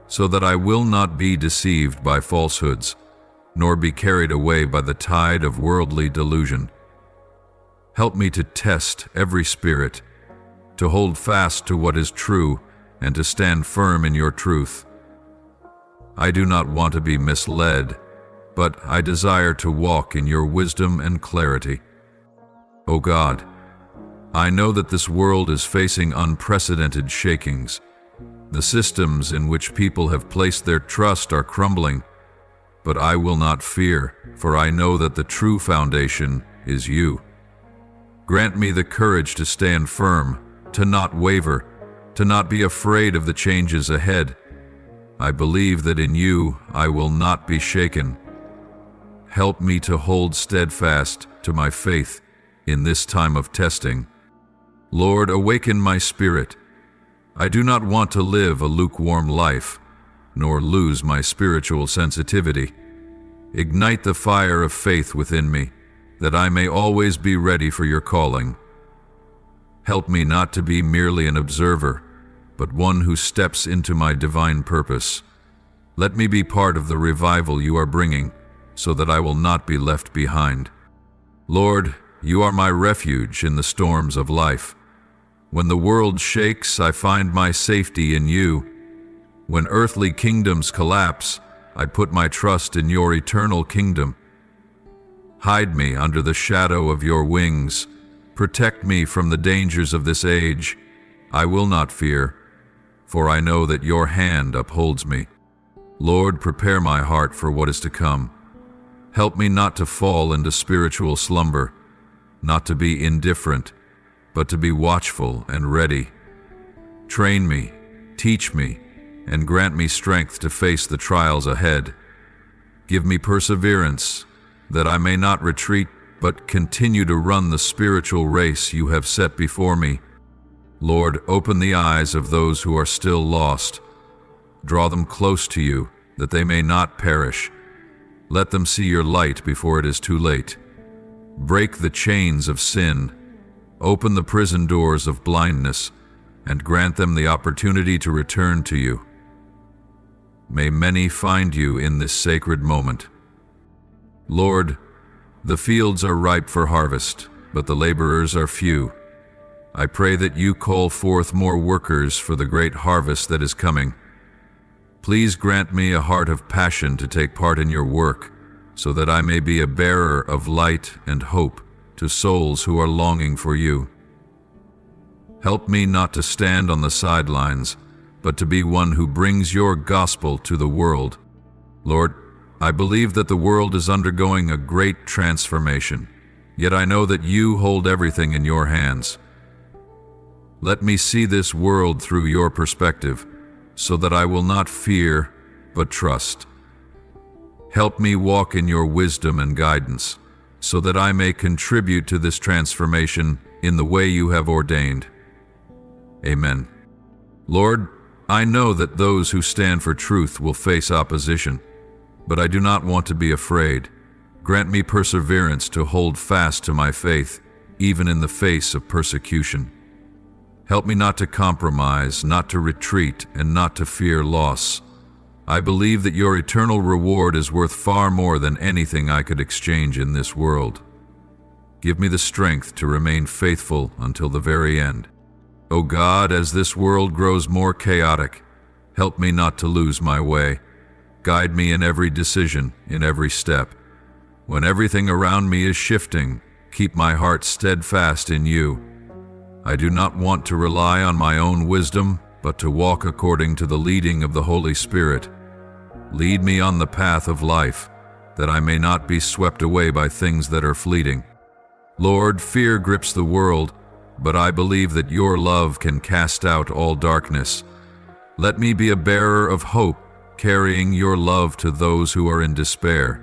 so that I will not be deceived by falsehoods, nor be carried away by the tide of worldly delusion. Help me to test every spirit, to hold fast to what is true, and to stand firm in your truth. I do not want to be misled, but I desire to walk in your wisdom and clarity. O God, I know that this world is facing unprecedented shakings. The systems in which people have placed their trust are crumbling, but I will not fear, for I know that the true foundation is you. Grant me the courage to stand firm, to not waver, to not be afraid of the changes ahead. I believe that in you I will not be shaken. Help me to hold steadfast to my faith in this time of testing. Lord, awaken my spirit. I do not want to live a lukewarm life, nor lose my spiritual sensitivity. Ignite the fire of faith within me, that I may always be ready for your calling. Help me not to be merely an observer, but one who steps into my divine purpose. Let me be part of the revival you are bringing, so that I will not be left behind. Lord, you are my refuge in the storms of life. When the world shakes, I find my safety in you. When earthly kingdoms collapse, I put my trust in your eternal kingdom. Hide me under the shadow of your wings. Protect me from the dangers of this age. I will not fear, for I know that your hand upholds me. Lord, prepare my heart for what is to come. Help me not to fall into spiritual slumber, not to be indifferent, but to be watchful and ready. Train me, teach me, and grant me strength to face the trials ahead. Give me perseverance, that I may not retreat, but continue to run the spiritual race you have set before me. Lord, open the eyes of those who are still lost. Draw them close to you, that they may not perish. Let them see your light before it is too late. Break the chains of sin. Open the prison doors of blindness, and grant them the opportunity to return to you. May many find you in this sacred moment. Lord, the fields are ripe for harvest, but the laborers are few. I pray that you call forth more workers for the great harvest that is coming. Please grant me a heart of passion to take part in your work, so that I may be a bearer of light and hope to souls who are longing for you. Help me not to stand on the sidelines, but to be one who brings your gospel to the world. Lord, I believe that the world is undergoing a great transformation, yet I know that you hold everything in your hands. Let me see this world through your perspective, so that I will not fear, but trust. Help me walk in your wisdom and guidance, so that I may contribute to this transformation in the way you have ordained. Amen. Lord, I know that those who stand for truth will face opposition, but I do not want to be afraid. Grant me perseverance to hold fast to my faith, even in the face of persecution. Help me not to compromise, not to retreat, and not to fear loss. I believe that your eternal reward is worth far more than anything I could exchange in this world. Give me the strength to remain faithful until the very end. O God, as this world grows more chaotic, help me not to lose my way. Guide me in every decision, in every step. When everything around me is shifting, keep my heart steadfast in you. I do not want to rely on my own wisdom, but to walk according to the leading of the Holy Spirit. Lead me on the path of life, that I may not be swept away by things that are fleeting. Lord, fear grips the world, but I believe that your love can cast out all darkness. Let me be a bearer of hope, carrying your love to those who are in despair.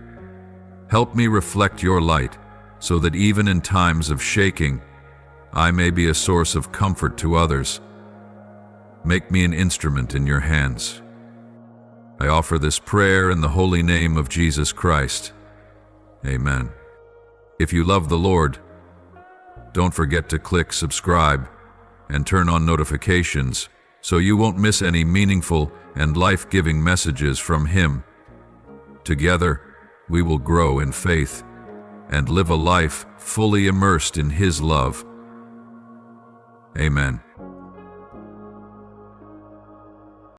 Help me reflect your light, so that even in times of shaking, I may be a source of comfort to others. Make me an instrument in your hands. I offer this prayer in the holy name of Jesus Christ. Amen. If you love the Lord, don't forget to click subscribe and turn on notifications so you won't miss any meaningful and life-giving messages from Him. Together, we will grow in faith and live a life fully immersed in His love. Amen.